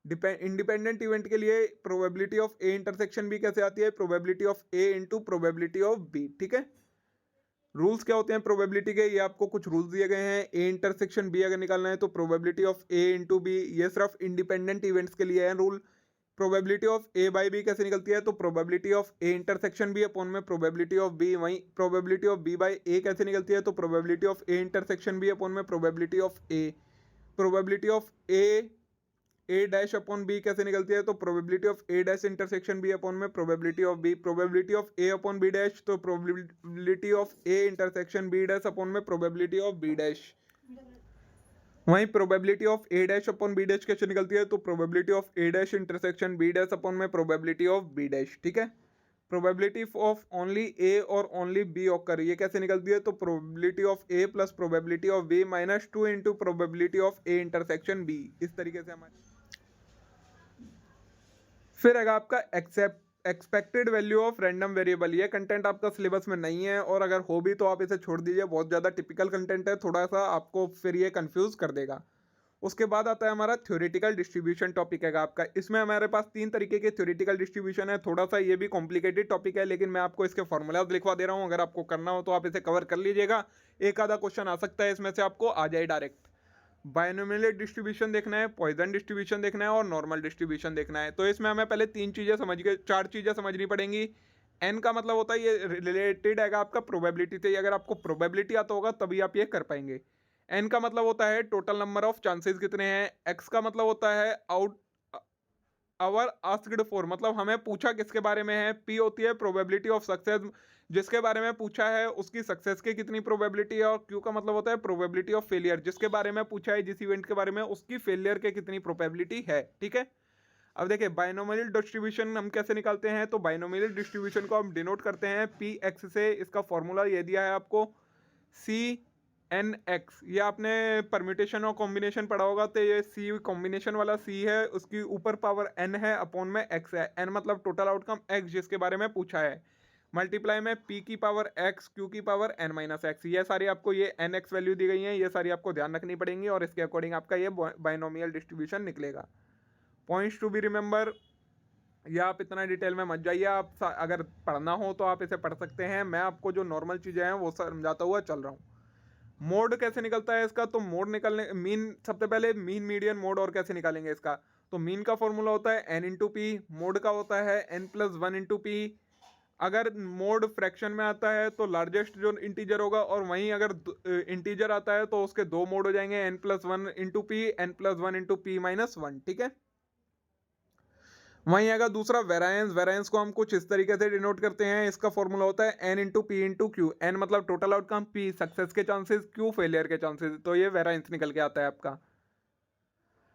S1: इंडिपेंडेंट इवेंट के लिए probability of A intersection B कैसे आती है, probability of A into probability of B. ठीक है। रूल्स क्या होते हैं प्रोबेबिलिटी के, ये आपको कुछ रूल्स दिए गए हैं। ए इंटरसेक्शन बी अगर निकालना है, तो probability of A into B, ये सिर्फ इंडिपेंडेंट इवेंट्स के लिए है rule. Probability of A by B कैसे निकलती है, तो probability of A intersection B upon में प्रोबेबिलिटी ऑफ बी। वहीं probability of B by A कैसे निकलती है, तो probability of A intersection B upon में probability of A. Probability of A dash upon B कैसे निकलती है, तो probability of A dash intersection B upon में probability of B. Probability of A upon B dash, तो probability of A intersection B dash upon में प्रोबेबिलिटी ऑफ बी डैश। वहीं probability of A dash upon B dash कैसे निकलती है, तो probability of A dash intersection B dash upon में प्रोबेबिलिटी ऑफ बी डैश। ठीक है। प्रोबेबिलिटी ऑफ ओनली ए और ओनली बी ऑकर, ये कैसे निकलती है, तो probability of A plus probability of B minus 2 into probability of A intersection B. इस तरीके से हमारे फिर आएगा आपका expected value of random variable, ये कंटेंट आपका सिलेबस में नहीं है, और अगर हो भी तो आप इसे छोड़ दीजिए, बहुत ज़्यादा टिपिकल कंटेंट है, थोड़ा सा आपको फिर ये कंफ्यूज कर देगा। उसके बाद आता है हमारा थ्योरेटिकल डिस्ट्रीब्यूशन टॉपिक है आपका। इसमें हमारे पास 3 तरीके के थ्योरेटिकल डिस्ट्रीब्यूशन है। थोड़ा सा ये भी कॉम्प्लिकेटेड टॉपिक है, लेकिन मैं आपको इसके फॉर्मूलाज लिखवा दे रहा हूँ, अगर आपको करना हो तो आप इसे कवर कर लीजिएगा। एक आधा क्वेश्चन आ सकता है इसमें से, आपको आ जाए डायरेक्ट। बायनोमियल डिस्ट्रीब्यूशन देखना है, पॉइजन डिस्ट्रीब्यूशन देखना है और नॉर्मल डिस्ट्रीब्यूशन देखना है। तो इसमें हमें पहले 3 चीज़ें समझ के 4 चीज़ें समझनी पड़ेंगी। एन का मतलब होता है ये रिलेटेड है आपका प्रोबेबिलिटी से, अगर आपको प्रोबेबिलिटी आता होगा तभी आप ये कर पाएंगे। एन का मतलब होता है टोटल नंबर ऑफ चांसेस कितने हैं। एक्स का मतलब होता है आउट आवर आस्क्ड फॉर, मतलब हमें पूछा किसके बारे में है। पी होती है प्रोबेबिलिटी ऑफ सक्सेस, जिसके बारे में पूछा है उसकी सक्सेस की कितनी प्रोबेबिलिटी है। और क्यू का मतलब होता है प्रोबेबिलिटी ऑफ फेलियर, जिसके बारे में पूछा है जिस इवेंट के बारे में उसकी फेलियर के कितनी प्रोबेबिलिटी है। ठीक है, अब देखिए बाइनोमियल डिस्ट्रीब्यूशन हम कैसे निकालते हैं। तो बाइनोमियल डिस्ट्रीब्यूशन को हम डिनोट करते हैं पी एक्स से। इसका फॉर्मूला ये दिया है आपको, सी एन एक्स। ये आपने परम्यूटेशन और कॉम्बिनेशन पढ़ा होगा, तो ये सी कॉम्बिनेशन वाला सी है, उसकी ऊपर पावर एन है, अपॉन में एक्स है। एन मतलब टोटल आउटकम, एक्स जिसके बारे में पूछा है, मल्टीप्लाई में पी की पावर एक्स, क्यू की पावर एन माइनस एक्स। ये सारी आपको ये एन एक्स वैल्यू दी गई है, ये सारी आपको ध्यान रखनी पड़ेंगी, और इसके अकॉर्डिंग आपका ये बाइनोमियल डिस्ट्रीब्यूशन निकलेगा। पॉइंट्स टू बी रिमेंबर, या आप इतना डिटेल में मत जाइए, आप अगर पढ़ना हो तो आप इसे पढ़ सकते हैं। मैं आपको जो नॉर्मल चीज़ें हैं वो समझाता हुआ चल रहा हूँ। मोड कैसे निकलता है इसका, तो मोड निकलने मीन, सबसे पहले मीन मीडियन मोड और कैसे निकालेंगे इसका। तो मीन का फॉर्मूला होता है एन इंटू पी, मोड का होता है n plus one into p. अगर मोड फ्रैक्शन में आता है तो लार्जेस्ट जो इंटीजर होगा, और वहीं अगर इंटीजर आता है तो उसके 2 मोड हो जाएंगे, n plus one into p, n plus one into p minus one. ठीक है, वहीं अगर दूसरा वेरायंस, वेरायंस को हम कुछ इस तरीके से डिनोट करते हैं। इसका फॉर्मूला होता है n into p into q. N मतलब टोटल आउटकम, पी सक्सेस के चांसेस, क्यू फेलियर के चांसेस। तो ये वेरायंस निकल के आता है आपका।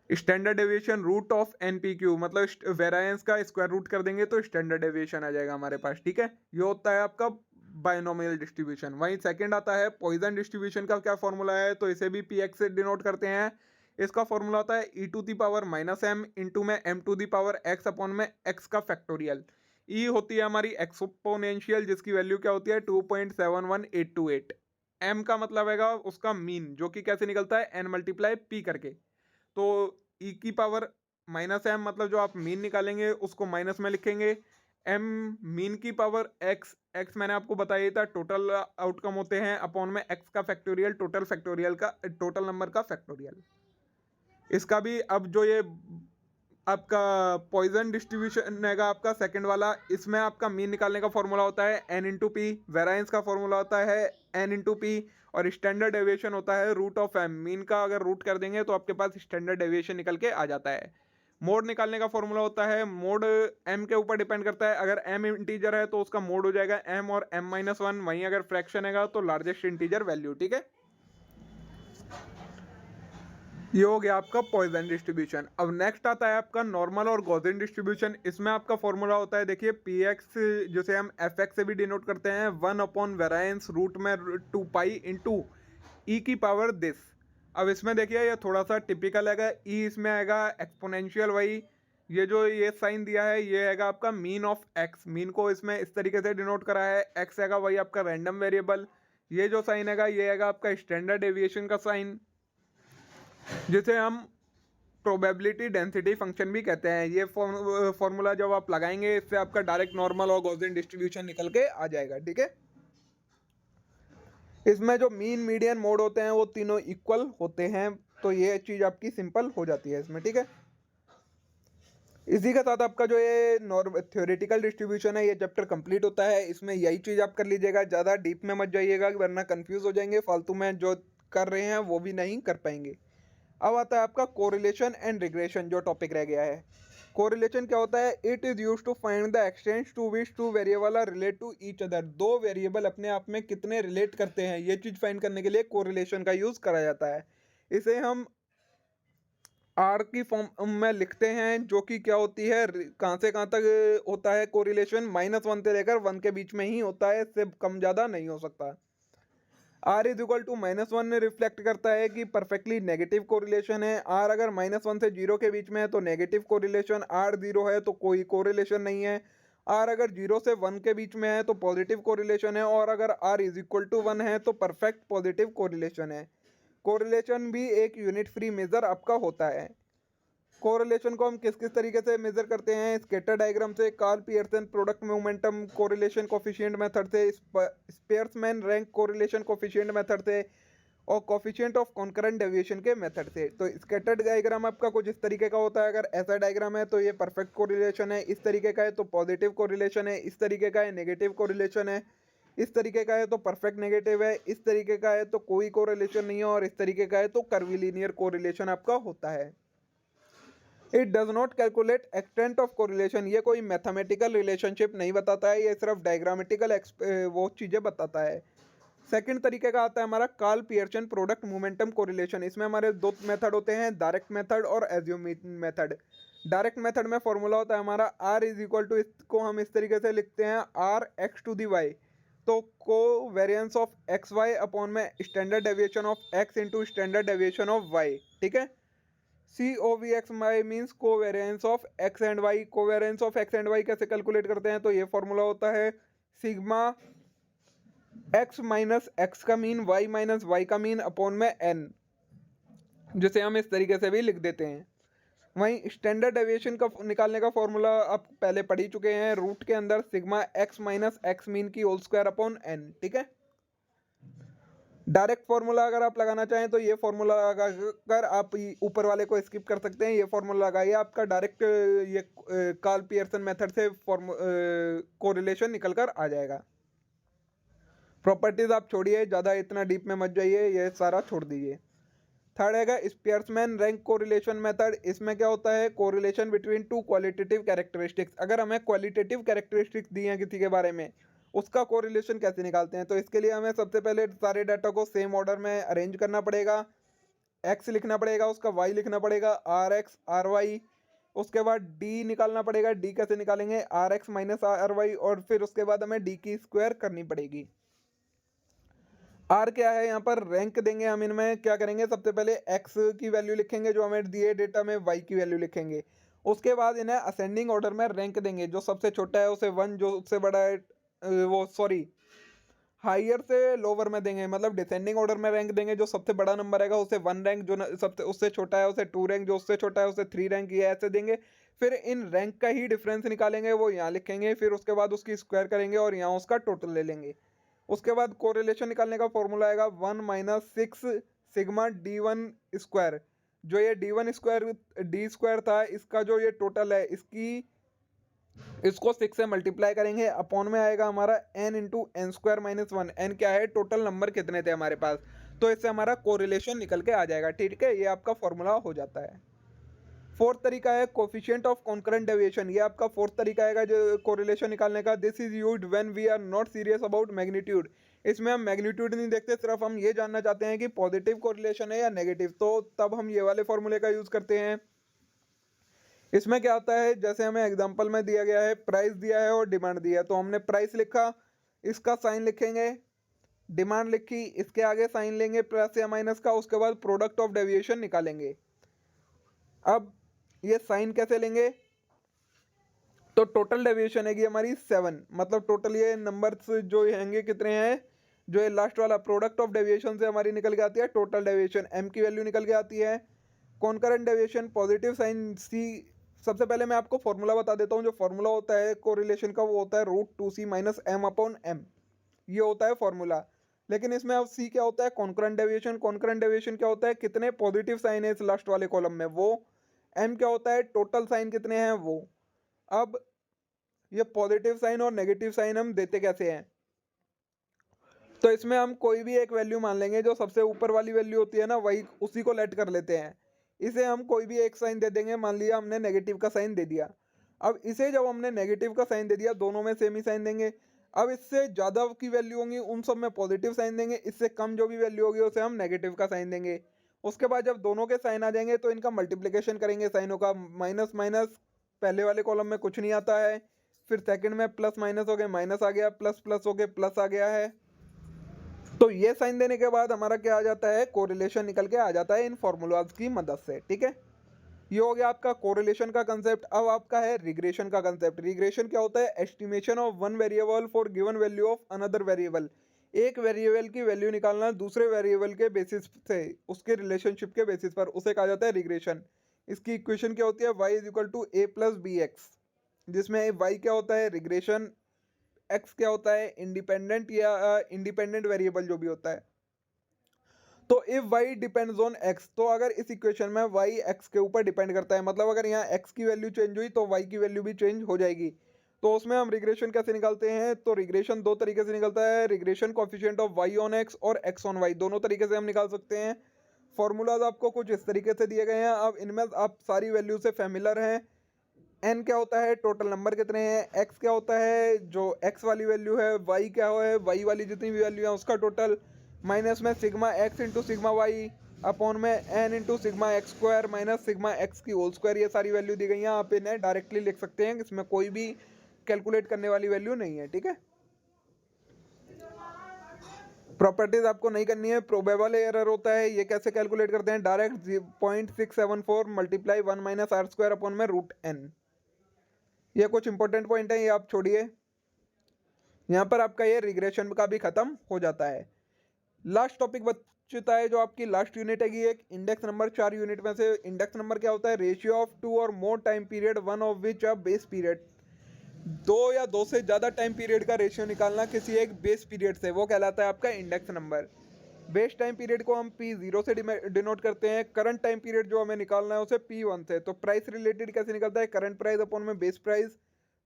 S1: Standard deviation root of n p q, मतलब वेरायंस का स्क्वायर रूट कर देंगे तो स्टैंडर्ड डेविएशन आ जाएगा हमारे पास। ठीक है, ये होता है आपका बायनोमियल डिस्ट्रीब्यूशन। वहीं सेकंड आता है पॉइजन डिस्ट्रीब्यूशन का क्या फॉर्मूला है, तो इसे भी पी एक्स से डिनोट करते हैं। इसका फॉर्मूला होता है E to the power minus M into में M to the power X upon में एक्स का फैक्टोरियल। ई होती है हमारी एक्सपोनेंशियल, जिसकी वैल्यू क्या होती है 2.71828। एम का मतलब है उसका मीन, जो कि कैसे निकलता है एन मल्टीप्लाई पी करके। तो ई की पावर माइनस एम मतलब जो आप मीन निकालेंगे उसको माइनस में लिखेंगे। एम मीन की पावर एक्स, एक्स मैंने आपको बताया था टोटल आउटकम होते हैं, अपॉन में एक्स का फैक्टोरियल, टोटल फैक्टोरियल का, टोटल नंबर का फैक्टोरियल। इसका भी अब जो ये आपका पॉइजन डिस्ट्रीब्यूशन है आपका सेकंड वाला, इसमें आपका मीन निकालने का फॉर्मूला होता है एन इंटू पी, वेरायंस का फॉर्मूला होता है एन इंटू पी, और स्टैंडर्ड डेविएशन होता है रूट ऑफ एम। मीन का अगर रूट कर देंगे तो आपके पास स्टैंडर्ड डेविएशन निकल के आ जाता है। मोड निकालने का फॉर्मूला होता है, मोड एम के ऊपर डिपेंड करता है। अगर एम इंटीजर है तो उसका मोड हो जाएगा एम और एम माइनस वन। वहीं अगर फ्रैक्शन है तो लार्जेस्ट इंटीजर वैल्यू। ठीक है, ये हो गया आपका पॉइजन डिस्ट्रीब्यूशन। अब नेक्स्ट आता है आपका नॉर्मल और गॉसियन डिस्ट्रीब्यूशन। इसमें आपका फॉर्मूला होता है, देखिए पी एक्स, जिसे हम एफ एक्स से भी डिनोट करते हैं, वन अपॉन वेरायंस रूट में 2 पाई इंटू ई की पावर दिस। अब इसमें देखिए ये थोड़ा सा टिपिकल है, ई इसमें आएगा एक्सपोनेंशियल, वही ये जो ये साइन दिया है ये है आपका मीन ऑफ एक्स। मीन को इसमें इस तरीके से डिनोट करा है, एक्स है वही आपका रैंडम वेरिएबल। ये जो साइन है ये है आपका स्टैंडर्ड डेविएशन का साइन, जिसे हम प्रोबेबिलिटी डेंसिटी फंक्शन भी कहते हैं। ये फॉर्मूला जब आप लगाएंगे इससे आपका डायरेक्ट नॉर्मल और गॉसियन डिस्ट्रीब्यूशन निकल के आ जाएगा। ठीक है, इसमें जो मीन मीडियन मोड होते हैं वो तीनों इक्वल होते हैं, तो ये चीज़ आपकी सिंपल हो जाती है इसमें। ठीक है, इसी के साथ आपका जो ये थ्योरेटिकल डिस्ट्रीब्यूशन है ये चैप्टर कंप्लीट होता है। इसमें यही चीज़ आप कर लीजिएगा, ज़्यादा डीप में मत जाइएगा वरना कंफ्यूज हो जाएंगे, फालतू में जो कर रहे हैं वो भी नहीं कर पाएंगे। अब आता है आपका कोरिलेशन एंड रिग्रेशन, जो टॉपिक रह गया है। कोरिलेशन क्या होता है, it is used to find the extent to which two variable are relate to each other. दो वेरिएबल अपने आप में कितने रिलेट करते हैं, ये चीज फाइंड करने के लिए कोरिलेशन का यूज करा जाता है। इसे हम आर की फॉर्म में लिखते हैं, जो कि क्या होती है, कहाँ से कहाँ तक होता है कोरिलेशन, -1 से लेकर 1 के बीच में ही होता है, इससे कम ज़्यादा नहीं हो सकता। R is equal to -1 reflect करता है कि परफेक्टली नेगेटिव कोरिलेशन है। आर अगर -1 से 0 के बीच में है तो नेगेटिव कोरिलेशन, आर 0 है तो कोई कोरिलेशन नहीं है। आर अगर 0 से 1 के बीच में है तो पॉजिटिव कोरिलेशन है, और अगर आर इज इक्वल टू 1 है तो परफेक्ट पॉजिटिव कोरिलेशन है। कोरिलेशन भी एक यूनिट फ्री मेजर आपका होता है। कोरिलेशन को हम किस किस तरीके से मेजर करते हैं? स्कैटर डायग्राम से, Karl Pearson product momentum correlation coefficient method से, Spearman rank correlation coefficient method से, और कोफिशिएंट ऑफ कॉन्करेंट डेविएशन के मेथड से। तो स्कैटर्ड डायग्राम आपका कुछ इस तरीके का होता है। अगर ऐसा डायग्राम है तो ये परफेक्ट कोरिलेशन है, इस तरीके का है तो पॉजिटिव कोरिलेशन है, इस तरीके का है नेगेटिव कोरिलेशन है, इस तरीके का है तो परफेक्ट नेगेटिव है, इस तरीके का है तो कोई कोरिलेशन नहीं है, और इस तरीके का है तो कर्वीलिनियर कोरिलेशन आपका होता है। It does not calculate extent of correlation, ये कोई मैथमेटिकल रिलेशनशिप नहीं बताता है, ये सिर्फ डायग्रामेटिकल वो चीज़ें बताता है। सेकंड तरीके का आता है हमारा Karl Pearson product momentum correlation. इसमें हमारे दो मेथड होते हैं, डायरेक्ट मेथड और एज्यूम मेथड। डायरेक्ट मेथड में फॉर्मूला होता है हमारा आर इज इक्वल टू, इसको हम इस तरीके से लिखते हैं R X to the Y. तो covariance of X Y upon में standard deviation of X into standard deviation of Y, ठीक है। C O V X Y means covariance of X and Y. Covariance of X and Y कैसे कैलकुलेट करते हैं? तो ये फॉर्मूला होता है सिग्मा एक्स माइनस एक्स का मीन, वाई माइनस वाई का मीन अपॉन में एन, जिसे हम इस तरीके से भी लिख देते हैं। वहीं स्टैंडर्ड डेविएशन का निकालने का फॉर्मूला आप पहले पढ़ ही चुके हैं, रूट के अंदर sigma x minus x mean की होल स्क्वायर अपॉन एन, ठीक है। डायरेक्ट फॉर्मूला अगर आप लगाना चाहें तो ये फॉर्मूला लगाकर आप ऊपर वाले को स्किप कर सकते हैं, ये फॉर्मूला लगाइए, आपका डायरेक्ट ये कार्ल पियर्सन मेथड से कोरिलेशन निकल कर आ जाएगा। प्रॉपर्टीज आप छोड़िए, ज़्यादा इतना डीप में मत जाइए, ये सारा छोड़ दीजिए। थर्ड हैगा स्पियर्समैन रैंक कोरिलेशन मेथड। इसमें क्या होता है? Correlation between two qualitative characteristics. अगर हमें क्वालिटेटिव कैरेक्टरिस्टिक्स दी हैं किसी के बारे में, उसका कोरिलेशन कैसे निकालते हैं? तो इसके लिए हमें सबसे पहले सारे डाटा को सेम ऑर्डर में अरेंज करना पड़ेगा। एक्स लिखना पड़ेगा, उसका वाई लिखना पड़ेगा, आर एक्स आर वाई। उसके बाद डी निकालना पड़ेगा। डी कैसे निकालेंगे? R x minus R y, और फिर उसके बाद हमें डी की स्क्वायर करनी पड़ेगी। आर क्या है? यहाँ पर रैंक देंगे हम। इनमें क्या करेंगे? सबसे पहले एक्स की वैल्यू लिखेंगे जो हमें दिए डेटा में, वाई की वैल्यू लिखेंगे। उसके बाद इन्हें असेंडिंग ऑर्डर में रैंक देंगे, जो सबसे छोटा है उसे वन, जो उससे बड़ा है वो सॉरी हायर से लोअर में देंगे, मतलब डिसेंडिंग ऑर्डर में रैंक देंगे। जो सबसे बड़ा नंबर रहेगा उसे वन रैंक, जो सबसे उससे छोटा है उसे टू रैंक, जो उससे छोटा है उसे थ्री रैंक, ये ऐसे देंगे। फिर इन रैंक का ही डिफरेंस निकालेंगे, वो यहाँ लिखेंगे, फिर उसके बाद उसकी स्क्वायर करेंगे और यहाँ उसका टोटल ले लेंगे। उसके बाद कोरिलेशन निकालने का फॉर्मूला आएगा 1 माइनस 6 सिग्मा D1 स्क्वायर। जो ये D1 स्क्वायर डी स्क्वायर था, इसका जो ये टोटल है, इसको 6 से मल्टीप्लाई करेंगे, अपॉन में आएगा हमारा n into n square minus 1। N क्या है? टोटल नंबर कितने थे हमारे पास, तो इससे हमारा कोरिलेशन निकल के आ जाएगा, ठीक है। ये आपका फॉर्मूला हो जाता है। फोर्थ तरीका है कोफिशिएंट ऑफ कॉन्करेंट डेविएशन। ये आपका फोर्थ तरीका है जो कोरिलेशन निकालने का। This is used when we are not serious about magnitude. इसमें हम मैग्नीट्यूड नहीं देखते, सिर्फ हम ये जानना चाहते हैं कि पॉजिटिव कोरिलेशन है या नेगेटिव, तो तब हम ये वाले फॉर्मूले का यूज करते हैं। इसमें क्या आता है? जैसे हमें एग्जाम्पल में दिया गया है, प्राइस दिया है और डिमांड दिया है, तो हमने प्राइस लिखा, इसका साइन लिखेंगे, डिमांड लिखी, इसके आगे साइन लेंगे प्लस या माइनस का, उसके बाद प्रोडक्ट ऑफ डेविएशन निकालेंगे। अब ये साइन कैसे लेंगे? तो टोटल डेविएशन है हमारी 7, मतलब टोटल ये नंबर्स जो हैंगे कितने हैं, जो ये लास्ट वाला प्रोडक्ट ऑफ डेविएशन से हमारी निकल के आती है टोटल डेविएशन, m की वैल्यू निकल के आती है। Concurrent deviation positive sign c। सबसे पहले मैं आपको फॉर्मूला बता देता हूँ। जो फॉर्मूला होता है कोरिलेशन का वो होता है √2c minus m upon m, ये होता है फॉर्मूला। लेकिन इसमें अब c क्या होता है? Concurrent deviation. कॉन्करेंट डेविएशन क्या होता है? कितने पॉजिटिव साइन है इस लास्ट वाले कॉलम में, वो। m क्या होता है? टोटल साइन कितने हैं, वो। अब ये पॉजिटिव साइन और नेगेटिव साइन हम देते कैसे हैं? तो इसमें हम कोई भी एक वैल्यू मान लेंगे, जो सबसे ऊपर वाली वैल्यू होती है ना, वही उसी को लेट कर लेते हैं। इसे हम कोई भी एक साइन दे देंगे, मान लिया हमने नेगेटिव का साइन दे दिया। अब इसे जब हमने नेगेटिव का साइन दे दिया, दोनों में सेम ही साइन देंगे। अब इससे ज़्यादा की वैल्यू होंगी उन सब में पॉजिटिव साइन देंगे, इससे कम जो भी वैल्यू होगी उसे हम नेगेटिव का साइन देंगे। उसके बाद जब दोनों के साइन आ जाएंगे तो इनका मल्टीप्लिकेशन करेंगे साइनों का। माइनस माइनस पहले वाले कॉलम में कुछ नहीं आता है, फिर सेकंड में प्लस माइनस हो गए, माइनस आ गया, प्लस प्लस हो गए, प्लस आ गया है। तो ये साइन देने के बाद हमारा क्या आ जाता है? कोरिलेशन निकल के आ जाता है इन फॉर्मूलाज की मदद से, ठीक है। ये हो गया आपका कोरिलेशन का कंसेप्ट। अब आपका है रिग्रेशन का कंसेप्ट। रिग्रेशन क्या होता है? Estimation of one variable for given value of another variable. एक वेरिएबल की वैल्यू निकालना दूसरे वेरिएबल के बेसिस से, उसके रिलेशनशिप के बेसिस पर, उसे कहा जाता है रिग्रेशन। इसकी इक्वेशन क्या होती है? y is equal to A plus B x, जिसमें y क्या होता है? रिग्रेशन, x क्या होता है? इंडिपेंडेंट या इंडिपेंडेंट वेरिएबल जो भी होता है। तो if y depends on x, तो अगर इस इक्वेशन में y x के ऊपर डिपेंड करता है, मतलब अगर यहाँ x की वैल्यू चेंज हुई तो y की वैल्यू भी चेंज हो जाएगी। तो उसमें हम रिग्रेशन कैसे निकालते हैं? तो रिग्रेशन दो तरीके से निकलता है। Regression coefficient of y on x और x ऑन y, दोनों तरीके से हम निकाल सकते हैं। फॉर्मूलाज आपको कुछ इस तरीके से दिए गए हैं। अब इनमें आप सारी वैल्यू से फैमिलर हैं। n क्या होता है? टोटल नंबर कितने हैं। x क्या होता है? जो x वाली वैल्यू है। y क्या है? y वाली जितनी भी वैल्यू है उसका टोटल, माइनस में sigma x into sigma y upon में n into sigma x square minus sigma x की होल स्क्वायर। ये सारी वैल्यू दी गई हैं। आप इन्हें डायरेक्टली लिख सकते हैं, इसमें कोई भी कैलकुलेट करने वाली वैल्यू नहीं है, ठीक है। प्रॉपर्टीज आपको नहीं करनी है। प्रोबेबल एरर होता है, ये कैसे कैलकुलेट करते हैं? Direct 0.674 multiply 1 minus r square upon में रूट n। ये कुछ इंपॉर्टेंट पॉइंट है, ये आप छोड़िए। यहाँ पर आपका ये रिग्रेशन का भी खत्म हो जाता है। लास्ट टॉपिक बचता है जो आपकी लास्ट यूनिट है, एक इंडेक्स नंबर। 4 यूनिट में से इंडेक्स नंबर क्या होता है? रेशियो ऑफ 2 और more time period, one of which a base period. 2 या 2 से ज़्यादा टाइम पीरियड का रेशियो निकालना किसी एक बेस पीरियड से, वो कहलाता है आपका index number. Base time period को हम P0 से डिनोट करते हैं। करंट टाइम पीरियड जो हमें निकालना है उसे P1 से। तो प्राइस रिलेटेड कैसे निकलता है? करंट प्राइस अपॉन में बेस प्राइस।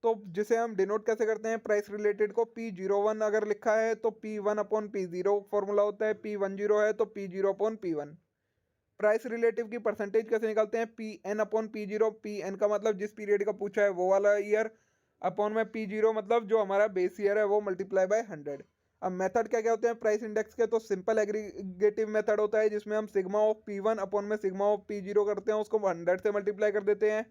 S1: तो जिसे हम डिनोट कैसे करते हैं? प्राइस रिलेटेड को P01 अगर लिखा है तो P1 अपॉन P0 फॉर्मूला होता है। P10 है तो P0 upon P1। Price relative की परसेंटेज कैसे निकालते हैं? Pn upon P0। Pn का मतलब जिस पीरियड का पूछा है वो वाला ईयर, अपॉन में P0 मतलब जो हमारा बेस ईयर है वो, मल्टीप्लाई बाय 100। अब मेथड क्या क्या होते हैं प्राइस इंडेक्स के? तो सिंपल एग्रीगेटिव मेथड होता है, जिसमें हम सिग्मा ऑफ P1 अपॉन में सिग्मा ऑफ P0 करते हैं, उसको 100 से मल्टीप्लाई कर देते हैं।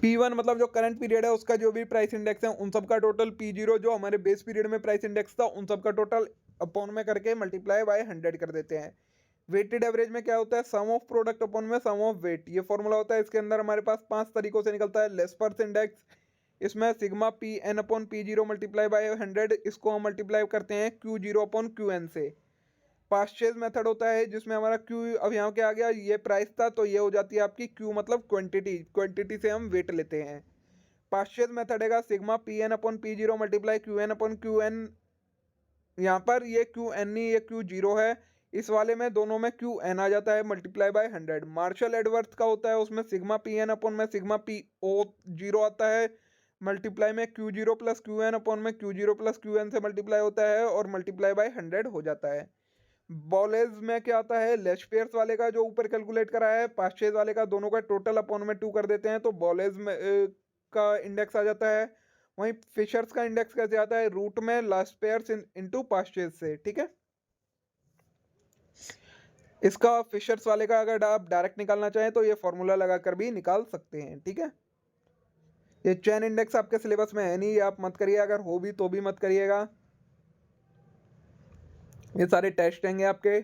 S1: P1 मतलब जो करंट पीरियड है उसका जो भी प्राइस इंडेक्स है उन सब का टोटल, P0 जो हमारे बेस पीरियड में प्राइस इंडेक्स था उन सब का टोटल, अपॉन में करके मल्टीप्लाई बाय 100 कर देते हैं। वेटेड एवरेज में क्या होता है? सम ऑफ प्रोडक्ट अपॉन में सम ऑफ वेट। ये फॉर्मूला होता है, इसके अंदर हमारे पास 5 तरीकों से निकलता है। लेस्पर्स इंडेक्स, इसमें sigma Pn upon P0 multiply by 100, इसको हम मल्टीप्लाई करते हैं Q0 अपॉन Qn से। पास्चेज मेथड होता है जिसमें हमारा Q, अब यहाँ क्या आ गया? ये प्राइस था तो ये हो जाती है आपकी Q मतलब क्वांटिटी, क्वांटिटी से हम वेट लेते हैं। पास्चेज मेथड है sigma Pn upon P0 multiply Qn upon Qn। यहाँ पर ये Qn नहीं, ये Q0 है। इस वाले में दोनों में Qn आ जाता है मल्टीप्लाई बाय 100। मार्शल एडवर्थ का होता है, उसमें सिग्मा Pn अपॉन में सिग्मा P0 आता है, मल्टीप्लाई में Q0 प्लस Qn अपॉन में Q0 प्लस Qn से मल्टीप्लाई होता है और मल्टीप्लाई बाय 100 हो जाता है। बॉलेज में क्या आता है? लेशपेयर्स वाले का जो ऊपर कैलकुलेट करा है, पास्चेज वाले का, दोनों का टोटल अपॉन में 2 कर देते हैं तो बॉलेज में का इंडेक्स आ जाता है। वहीं फिशर्स का इंडेक्स कैसे आता है? रूट में लास्ट पेयर्स इनटू पास्चेज से, ठीक है। इसका फिशर्स वाले का अगर आप डायरेक्ट निकालना चाहें तो ये फॉर्मूला लगाकर भी निकाल सकते हैं, ठीक है। ये चेन इंडेक्स आपके सिलेबस में है नहीं, ये आप मत करिए, अगर हो भी तो भी मत करिएगा। ये सारे टेस्ट होंगे आपके।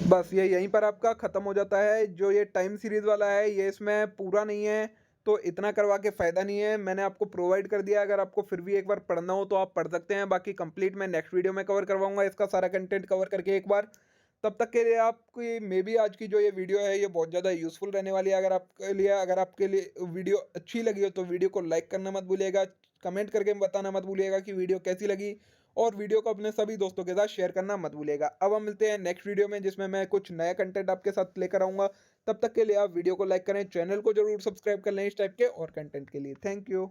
S1: बस ये यहीं पर आपका खत्म हो जाता है। जो ये टाइम सीरीज वाला है ये इसमें पूरा नहीं है, तो इतना करवा के फायदा नहीं है। मैंने आपको प्रोवाइड कर दिया, अगर आपको फिर भी एक बार पढ़ना हो तो आप पढ़ सकते हैं। बाकी कंप्लीट मैं नेक्स्ट वीडियो में कवर करवाऊंगा, इसका सारा कंटेंट कवर करके एक बार। तब तक के लिए आपकी मे बी आज की जो ये वीडियो है ये बहुत ज़्यादा यूजफुल रहने वाली है। अगर आपके लिए वीडियो अच्छी लगी हो तो वीडियो को लाइक करना मत भूलिएगा, कमेंट करके बताना मत भूलिएगा कि वीडियो कैसी लगी, और वीडियो को अपने सभी दोस्तों के साथ शेयर करना मत भूलिएगा। अब हम मिलते हैं नेक्स्ट वीडियो में, जिसमें मैं कुछ नया कंटेंट आपके साथ लेकर आऊँगा। तब तक के लिए आप वीडियो को लाइक करें, चैनल को जरूर सब्सक्राइब कर लें इस टाइप के और कंटेंट के लिए। Thank you.